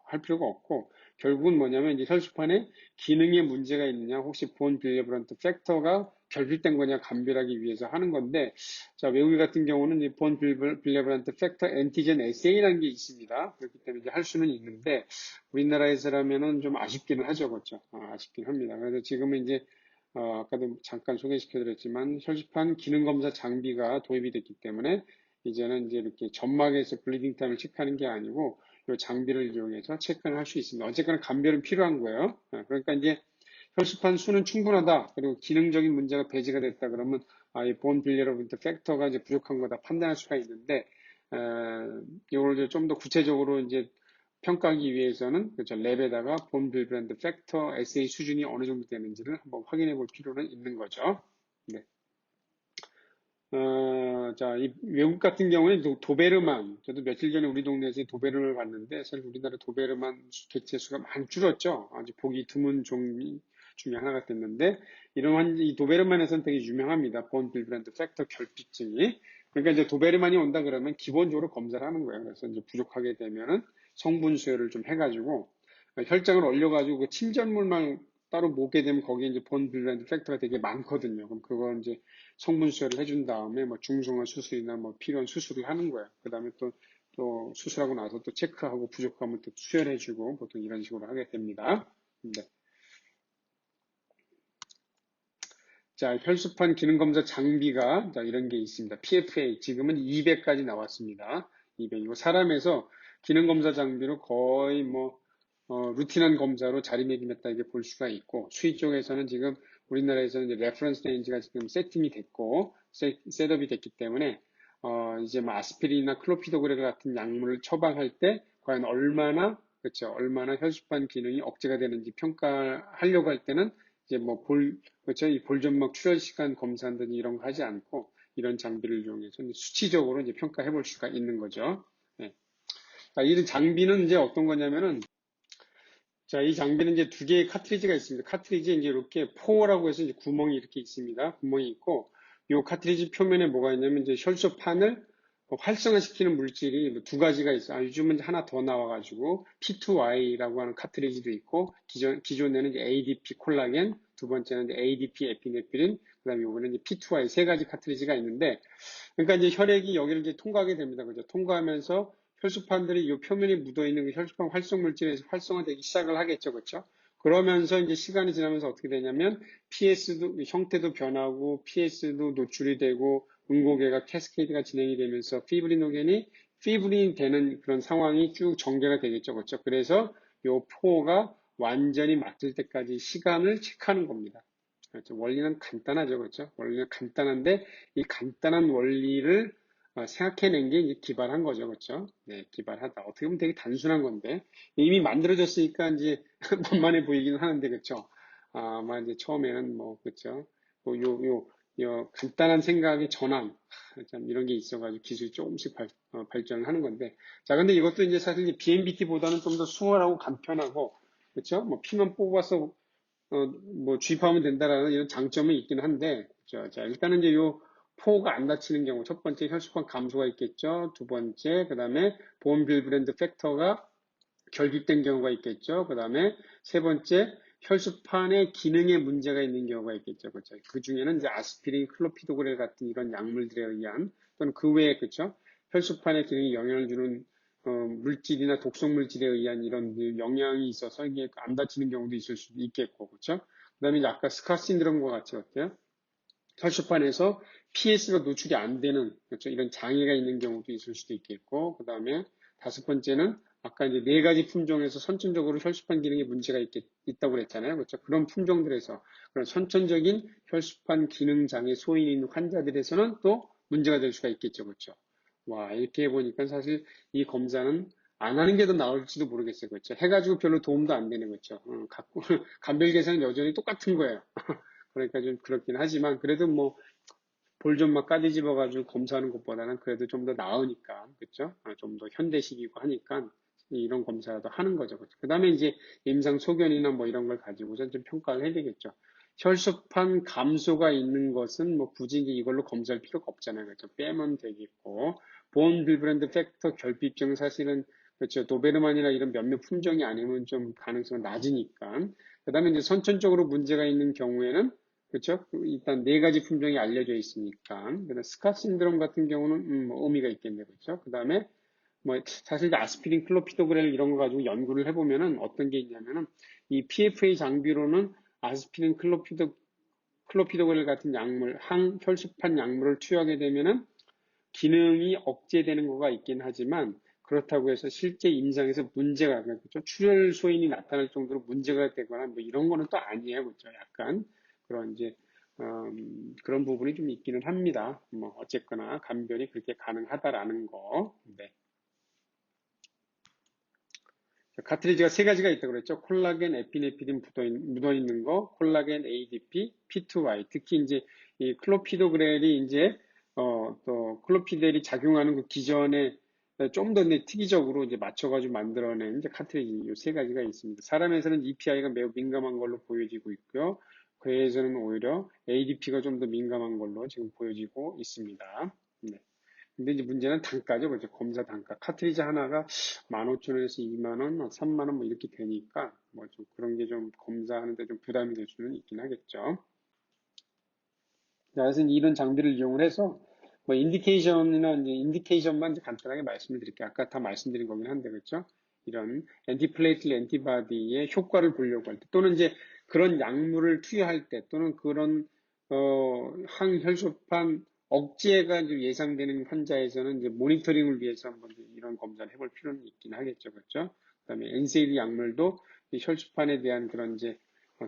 할 필요가 없고 결국은 뭐냐면 이제 혈소판에 기능에 문제가 있느냐 혹시 본 빌리브런트 팩터가 결핍된 거냐 감별하기 위해서 하는 건데 자 외국인 같은 경우는 이제 본 빌리브런트 팩터 엔티젠 에세이라는 게 있습니다. 그렇기 때문에 이제 할 수는 있는데 우리나라에서라면은 좀 아쉽기는 하죠. 그렇죠? 아쉽긴 합니다. 그래서 지금은 이제 아까도 잠깐 소개시켜드렸지만 혈소판 기능검사 장비가 도입이 됐기 때문에 이제는 이제 이렇게 점막에서 블리딩 타임을 체크하는 게 아니고 이 장비를 이용해서 체크를 할 수 있습니다. 어쨌거나 감별은 필요한 거예요. 그러니까 이제 혈소판 수는 충분하다. 그리고 기능적인 문제가 배제가 됐다 그러면 이 본 빌리러브런트 팩터가 이제 부족한 거다 판단할 수가 있는데 이걸 좀 더 구체적으로 이제 평가하기 위해서는 그렇죠. 랩에다가 본 빌리러브런트 팩터 SA 수준이 어느 정도 되는지를 한번 확인해 볼 필요는 있는 거죠. 네. 자, 이 외국 같은 경우는 도베르만, 저도 며칠 전에 우리 동네에서 도베르만을 봤는데, 사실 우리나라 도베르만 개체 수가 많이 줄었죠. 아주 보기 드문 종류 중에 하나가 됐는데, 이 도베르만에서는 되게 유명합니다. 본 빌브란트 팩터 결핍증이. 그러니까 이제 도베르만이 온다 그러면 기본적으로 검사를 하는 거예요. 그래서 이제 부족하게 되면은 성분 수혈을 좀 해가지고, 혈장을 얼려가지고 그 침전물만 따로 모게 되면 거기에 이제 본 빌브란트 팩터가 되게 많거든요. 그럼 그거 이제 성분 수혈을 해준 다음에 뭐 중성화 수술이나 뭐 필요한 수술을 하는 거예요. 그 다음에 또 수술하고 나서 또 체크하고 부족하면 또 수혈해주고 보통 이런 식으로 하게 됩니다. 네. 자, 혈소판 기능검사 장비가 자, 이런 게 있습니다. PFA 지금은 200까지 나왔습니다. 200 이거 사람에서 기능검사 장비로 거의 뭐 루틴한 검사로 자리매김했다 이게 볼 수가 있고 수의 쪽에서는 지금 우리나라에서는 이제 레퍼런스 레인지가 지금 세팅이 됐고 셋업이 됐기 때문에 이제 뭐 아스피린이나 클로피도그레 같은 약물을 처방할 때 과연 얼마나 그렇죠 얼마나 혈소판 기능이 억제가 되는지 평가하려고 할 때는 이제 뭐 그렇죠 이 볼점막 출혈 시간 검사한다든지 이런 거 하지 않고 이런 장비를 이용해서 수치적으로 이제 평가해 볼 수가 있는 거죠. 네. 자, 이 장비는 이제 어떤 거냐면은 자, 이 장비는 이제 두 개의 카트리지가 있습니다. 카트리지 이제 이렇게 포어라고 해서 이제 구멍이 이렇게 있습니다. 구멍이 있고, 이 카트리지 표면에 뭐가 있냐면 이제 혈소판을 활성화시키는 물질이 두 가지가 있어요. 요즘은 하나 더 나와가지고 P2Y라고 하는 카트리지도 있고, 기존에는 이제 ADP 콜라겐, 두 번째는 이제 ADP 에피네프린, 그다음에 이번에 이제 P2Y 세 가지 카트리지가 있는데, 그러니까 이제 혈액이 여기를 이제 통과하게 됩니다. 그죠? 통과하면서 혈소판들이 이 표면에 묻어있는 그 혈소판 활성 물질에서 활성화되기 시작을 하겠죠. 그렇죠? 그러면서 이제 시간이 지나면서 어떻게 되냐면 PS도 형태도 변하고 PS도 노출이 되고 응고개가 캐스케이드가 진행이 되면서 피브리노겐이 피브린 되는 그런 상황이 쭉 전개가 되겠죠. 그렇죠? 그래서 이 포가 완전히 맞을 때까지 시간을 체크하는 겁니다. 그렇죠? 원리는 간단하죠. 그렇죠? 원리는 간단한데 이 간단한 원리를 생각해낸 게 이제 기발한 거죠. 그렇죠? 네, 기발하다. 어떻게 보면 되게 단순한 건데 이미 만들어졌으니까 이제 만만해 보이긴 하는데 그렇죠? 아마 이제 처음에는 뭐 그렇죠? 뭐 요 간단한 생각의 전환 참 이런 게 있어가지고 기술이 조금씩 발전을 하는 건데 자 근데 이것도 이제 사실 이제 BMBT보다는 좀 더 수월하고 간편하고 그렇죠? 뭐 피만 뽑아서 뭐 주입하면 된다라는 이런 장점은 있긴 한데, 자, 일단은 이제 요 포가 안 닫히는 경우, 첫 번째 혈소판 감소가 있겠죠. 두 번째, 그 다음에 보온 빌브랜드 팩터가 결핍된 경우가 있겠죠. 그 다음에 세 번째, 혈소판의 기능에 문제가 있는 경우가 있겠죠. 그렇죠. 그 중에는 이제 아스피린, 클로피도그렐 같은 이런 약물들에 의한 또는 그 외에 그렇죠. 혈소판의 기능에 영향을 주는 물질이나 독성 물질에 의한 이런 영향이 있어서 이게 안 다치는 경우도 있을 수도 있겠고, 그렇죠? 그다음에 아까 스카 신드롬과 같이 어때요? 혈소판에서 PS가 노출이 안 되는, 그렇죠? 이런 장애가 있는 경우도 있을 수도 있겠고, 그 다음에 다섯 번째는 아까 이제 네 가지 품종에서 선천적으로 혈소판 기능에 문제가 있다고 그랬잖아요. 그렇죠? 그런 품종들에서, 그런 선천적인 혈소판 기능 장애 소인이 있는 환자들에서는 또 문제가 될 수가 있겠죠. 그렇죠? 와, 이렇게 해보니까 사실 이 검사는 안 하는 게 더 나을지도 모르겠어요. 그렇죠? 해가지고 별로 도움도 안 되는 거죠. 간별 계산은 여전히 똑같은 거예요. 그러니까 좀 그렇긴 하지만, 그래도 뭐, 볼 좀 막 까뒤집어가지고 검사하는 것보다는 그래도 좀 더 나으니까, 그렇죠? 좀 더 현대식이고 하니까 이런 검사라도 하는 거죠. 그 다음에 이제 임상 소견이나 뭐 이런 걸 가지고선 좀 평가를 해야 되겠죠. 혈소판 감소가 있는 것은 뭐 굳이 이제 이걸로 검사할 필요가 없잖아요. 그렇죠? 빼면 되겠고, 본 빌브랜드 팩터 결핍증은 사실은 그렇죠. 도베르만이나 이런 몇몇 품종이 아니면 좀 가능성은 낮으니까. 그 다음에 이제 선천적으로 문제가 있는 경우에는 그렇죠? 일단 네 가지 품종이 알려져 있으니까. 그다음 스카 신드롬 같은 경우는 뭐 의미가 있겠네요. 그렇죠? 그다음에 뭐 사실 아스피린 클로피도그렐 이런 거 가지고 연구를 해보면은 어떤 게 있냐면은 이 PFA 장비로는 아스피린 클로피도그렐 같은 약물, 항혈소판 약물을 투여하게 되면은 기능이 억제되는 거가 있긴 하지만 그렇다고 해서 실제 임상에서 문제가 그렇죠? 출혈 소인이 나타날 정도로 문제가 되거나 뭐 이런 거는 또 아니에요. 그렇죠? 약간 그런 이제 그런 부분이 좀 있기는 합니다. 뭐 어쨌거나 감별이 그렇게 가능하다라는 거. 네. 카트리지가 세 가지가 있다고 그랬죠. 콜라겐, 에피네피딘 묻어 있는 거, 콜라겐 ADP, P2Y. 특히 이제 이 클로피도그렐이 이제 또 클로피델이 작용하는 그 기전에 좀 더 특이적으로 이제 맞춰가지고 만들어낸 이제 카트리지 이 세 가지가 있습니다. 사람에서는 EPI가 매우 민감한 걸로 보여지고 있고요. 뇌에서는 오히려 ADP가 좀 더 민감한 걸로 지금 보여지고 있습니다. 네. 근데 이제 문제는 단가죠. 그죠? 검사 단가. 카트리지 하나가 15,000원에서 2만원, 3만원 뭐 이렇게 되니까 뭐 좀 그런 게 좀 검사하는데 좀 부담이 될 수는 있긴 하겠죠. 자, 그래서 이런 장비를 이용을 해서 뭐 인디케이션이나 이제 인디케이션만 이제 간단하게 말씀을 드릴게요. 아까 다 말씀드린 거긴 한데 그렇죠? 이런 엔티플레이틀 엔티바디의 효과를 보려고 할 때 또는 이제 그런 약물을 투여할 때 또는 그런 항혈소판 억제가 이제 예상되는 환자에서는 이제 모니터링을 위해서 한번 이런 검사를 해볼 필요는 있긴 하겠죠, 그렇죠? 그다음에 엔세이드 약물도 혈소판에 대한 그런 이제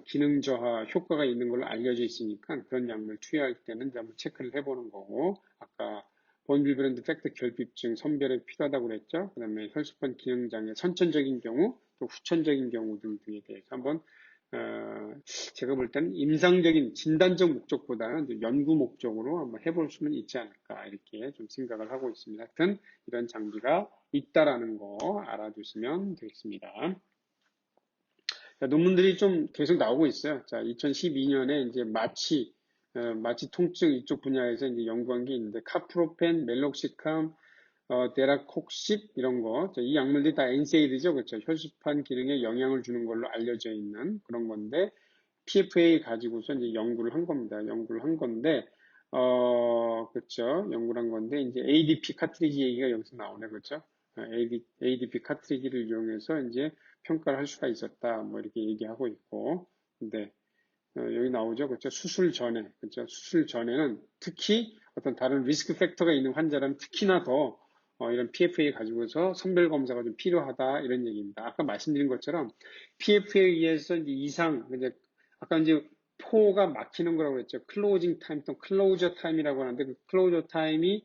기능 저하 효과가 있는 걸로 알려져 있으니까 그런 약물 투여할 때는 이제 한번 체크를 해보는 거고 아까 본빌브랜드 팩터 결핍증 선별에 필요하다고 그랬죠. 그 다음에 혈소판 기능장애 선천적인 경우 또 후천적인 경우 등등에 대해서 한번 제가 볼 때는 임상적인 진단적 목적보다는 연구 목적으로 한번 해볼 수는 있지 않을까 이렇게 좀 생각을 하고 있습니다. 하여튼 이런 장비가 있다라는 거 알아두시면 되겠습니다. 자, 논문들이 좀 계속 나오고 있어요. 자, 2012년에 이제 마취 통증 이쪽 분야에서 이제 연구한 게 있는데, 카프로펜, 멜록시캄, 데라콕십, 이런 거. 자, 이 약물들이 다 NSAID죠. 그렇죠. 혈소판 기능에 영향을 주는 걸로 알려져 있는 그런 건데, PFA 가지고서 이제 연구를 한 겁니다. 연구를 한 건데, 그렇죠. 연구를 한 건데, 이제 ADP 카트리지 얘기가 여기서 나오네. 그렇죠. ADP 카트리지를 이용해서 이제 평가를 할 수가 있었다. 뭐 이렇게 얘기하고 있고. 근데, 여기 나오죠. 그렇죠. 수술 전에. 그렇죠. 수술 전에는 특히 어떤 다른 리스크 팩터가 있는 환자라면 특히나 더 이런 PFA 가지고서 선별 검사가 좀 필요하다. 이런 얘기입니다. 아까 말씀드린 것처럼 PFA에 의해서 이제 아까 이제 포가 막히는 거라고 했죠. 클로징 타임 또는 클로저 타임이라고 하는데 그 클로저 타임이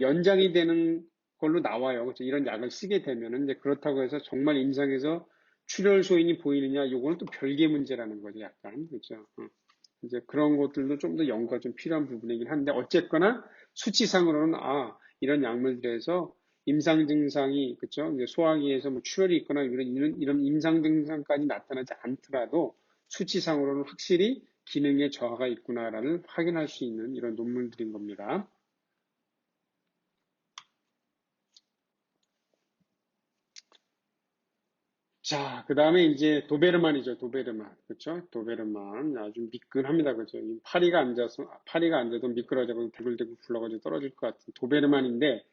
연장이 되는 걸로 나와요. 그렇죠? 이런 약을 쓰게 되면은 이제 그렇다고 해서 정말 임상에서 출혈 소인이 보이느냐, 요거는 또 별개 문제라는 거죠, 약간. 그렇죠? 이제 그런 것들도 좀 더 연구가 좀 필요한 부분이긴 한데, 어쨌거나 수치상으로는, 이런 약물들에서 임상 증상이, 그쵸? 이제 소화기에서 뭐 출혈이 있거나 이런 임상 증상까지 나타나지 않더라도 수치상으로는 확실히 기능에 저하가 있구나라는 확인할 수 있는 이런 논문들인 겁니다. 자, 그 다음에 이제 도베르만이죠, 도베르만. 그쵸? 도베르만. 아주 미끈합니다. 그죠? 이 파리가 앉아도 미끄러져서 대굴대굴 굴러가지고 떨어질 것 같은 도베르만인데,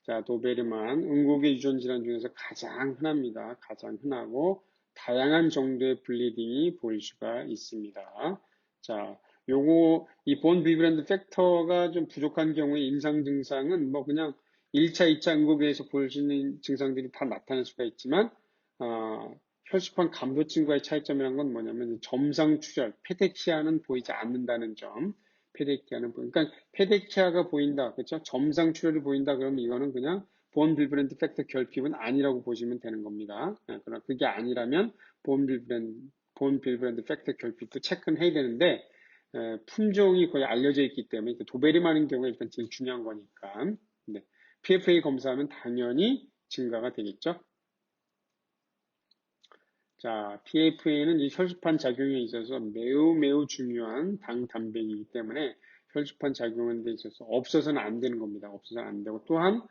자, 도베르만. 응고의 유전 질환 중에서 가장 흔합니다. 가장 흔하고, 다양한 정도의 블리딩이 보일 수가 있습니다. 자, 이 본 빌브랜드 팩터가 좀 부족한 경우에 임상 증상은 뭐 그냥 1차, 2차 응고개에서 볼 수 있는 증상들이 다 나타날 수가 있지만, 혈소판 감도증과의 차이점이란 건 뭐냐면 점상 출혈, 페데키아는 보이지 않는다는 점. 그러니까 페데키아가 보인다, 그렇죠? 점상 출혈이 보인다 그러면 이거는 그냥 본 빌브랜드 팩터 결핍은 아니라고 보시면 되는 겁니다. 그러나 그게 아니라면 본 빌브랜드 팩터 결핍도 체크는 해야 되는데 품종이 거의 알려져 있기 때문에 도베르만인 경우에 일단 제일 중요한 거니까. 네. PFA 검사하면 당연히 증가가 되겠죠. 자, PFA는 이 혈소판 작용에 있어서 매우 중요한 당단백이기 때문에 혈소판 작용하는 데 있어서 없어서는 안 되는 겁니다. 없어서는 안 되고 또한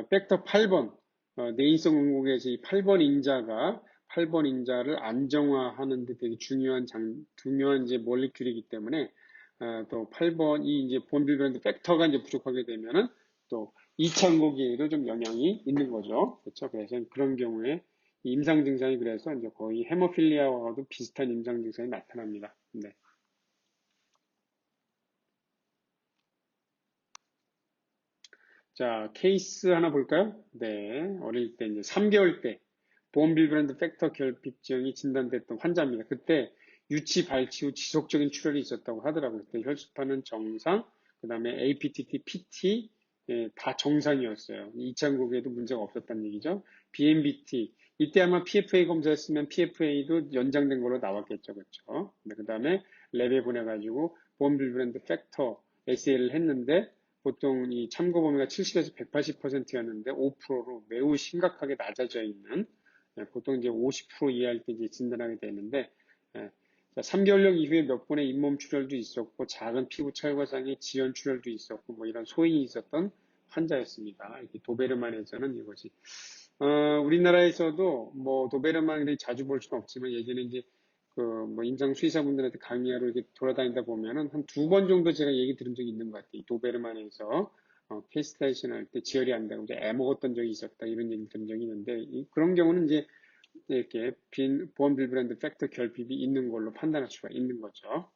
팩터 8번 내인성 응고개에서 이 8번 인자를 안정화하는 데 되게 중요한 이제 몰리큘이기 때문에 또 8번이 이제 본빌브랜드 팩터가 이제 부족하게 되면은 또 2차 응고개에도 좀 영향이 있는 거죠. 그렇죠? 그래서 그런 경우에 임상 증상이 그래서 이제 거의 헤모필리아와도 비슷한 임상 증상이 나타납니다. 네. 자, 케이스 하나 볼까요? 네. 어릴 때 이제 3개월 때 보험빌브랜드 팩터 결핍증이 진단됐던 환자입니다. 그때 유치 발치 후 지속적인 출혈이 있었다고 하더라고요. 그때 혈소판은 정상, 그 다음에 APTT, PT 다 정상이었어요. 2차 응고에도 문제가 없었다는 얘기죠. BMBT 이때 아마 PFA 검사했으면 PFA도 연장된 걸로 나왔겠죠, 그렇죠? 그 다음에 랩에 보내가지고 보험빌브랜드 팩터 SL을 했는데 보통 이 참고 범위가 70에서 180%였는데 5%로 매우 심각하게 낮아져 있는 보통 이제 50% 이하일 때 이제 진단하게 되는데 3개월령 이후에 몇 번의 잇몸 출혈도 있었고 작은 피부 철과상의 지연 출혈도 있었고 뭐 이런 소인이 있었던 환자였습니다. 이렇게 도베르만에서는 이것이 우리나라에서도 뭐 도베르만을 자주 볼 수는 없지만 예전에 이제 그 뭐 임상 수의사분들한테 강의하러 이렇게 돌아다니다 보면은 한 2번 정도 제가 얘기 들은 적이 있는 것 같아요. 이 도베르만에서 케이스타이션 할 때 지혈이 안 되고 이제 애 먹었던 적이 있었다 이런 얘기 들은 적이 있는데 그런 경우는 이제 이렇게 보험 빌브랜드 팩터 결핍이 있는 걸로 판단할 수가 있는 거죠.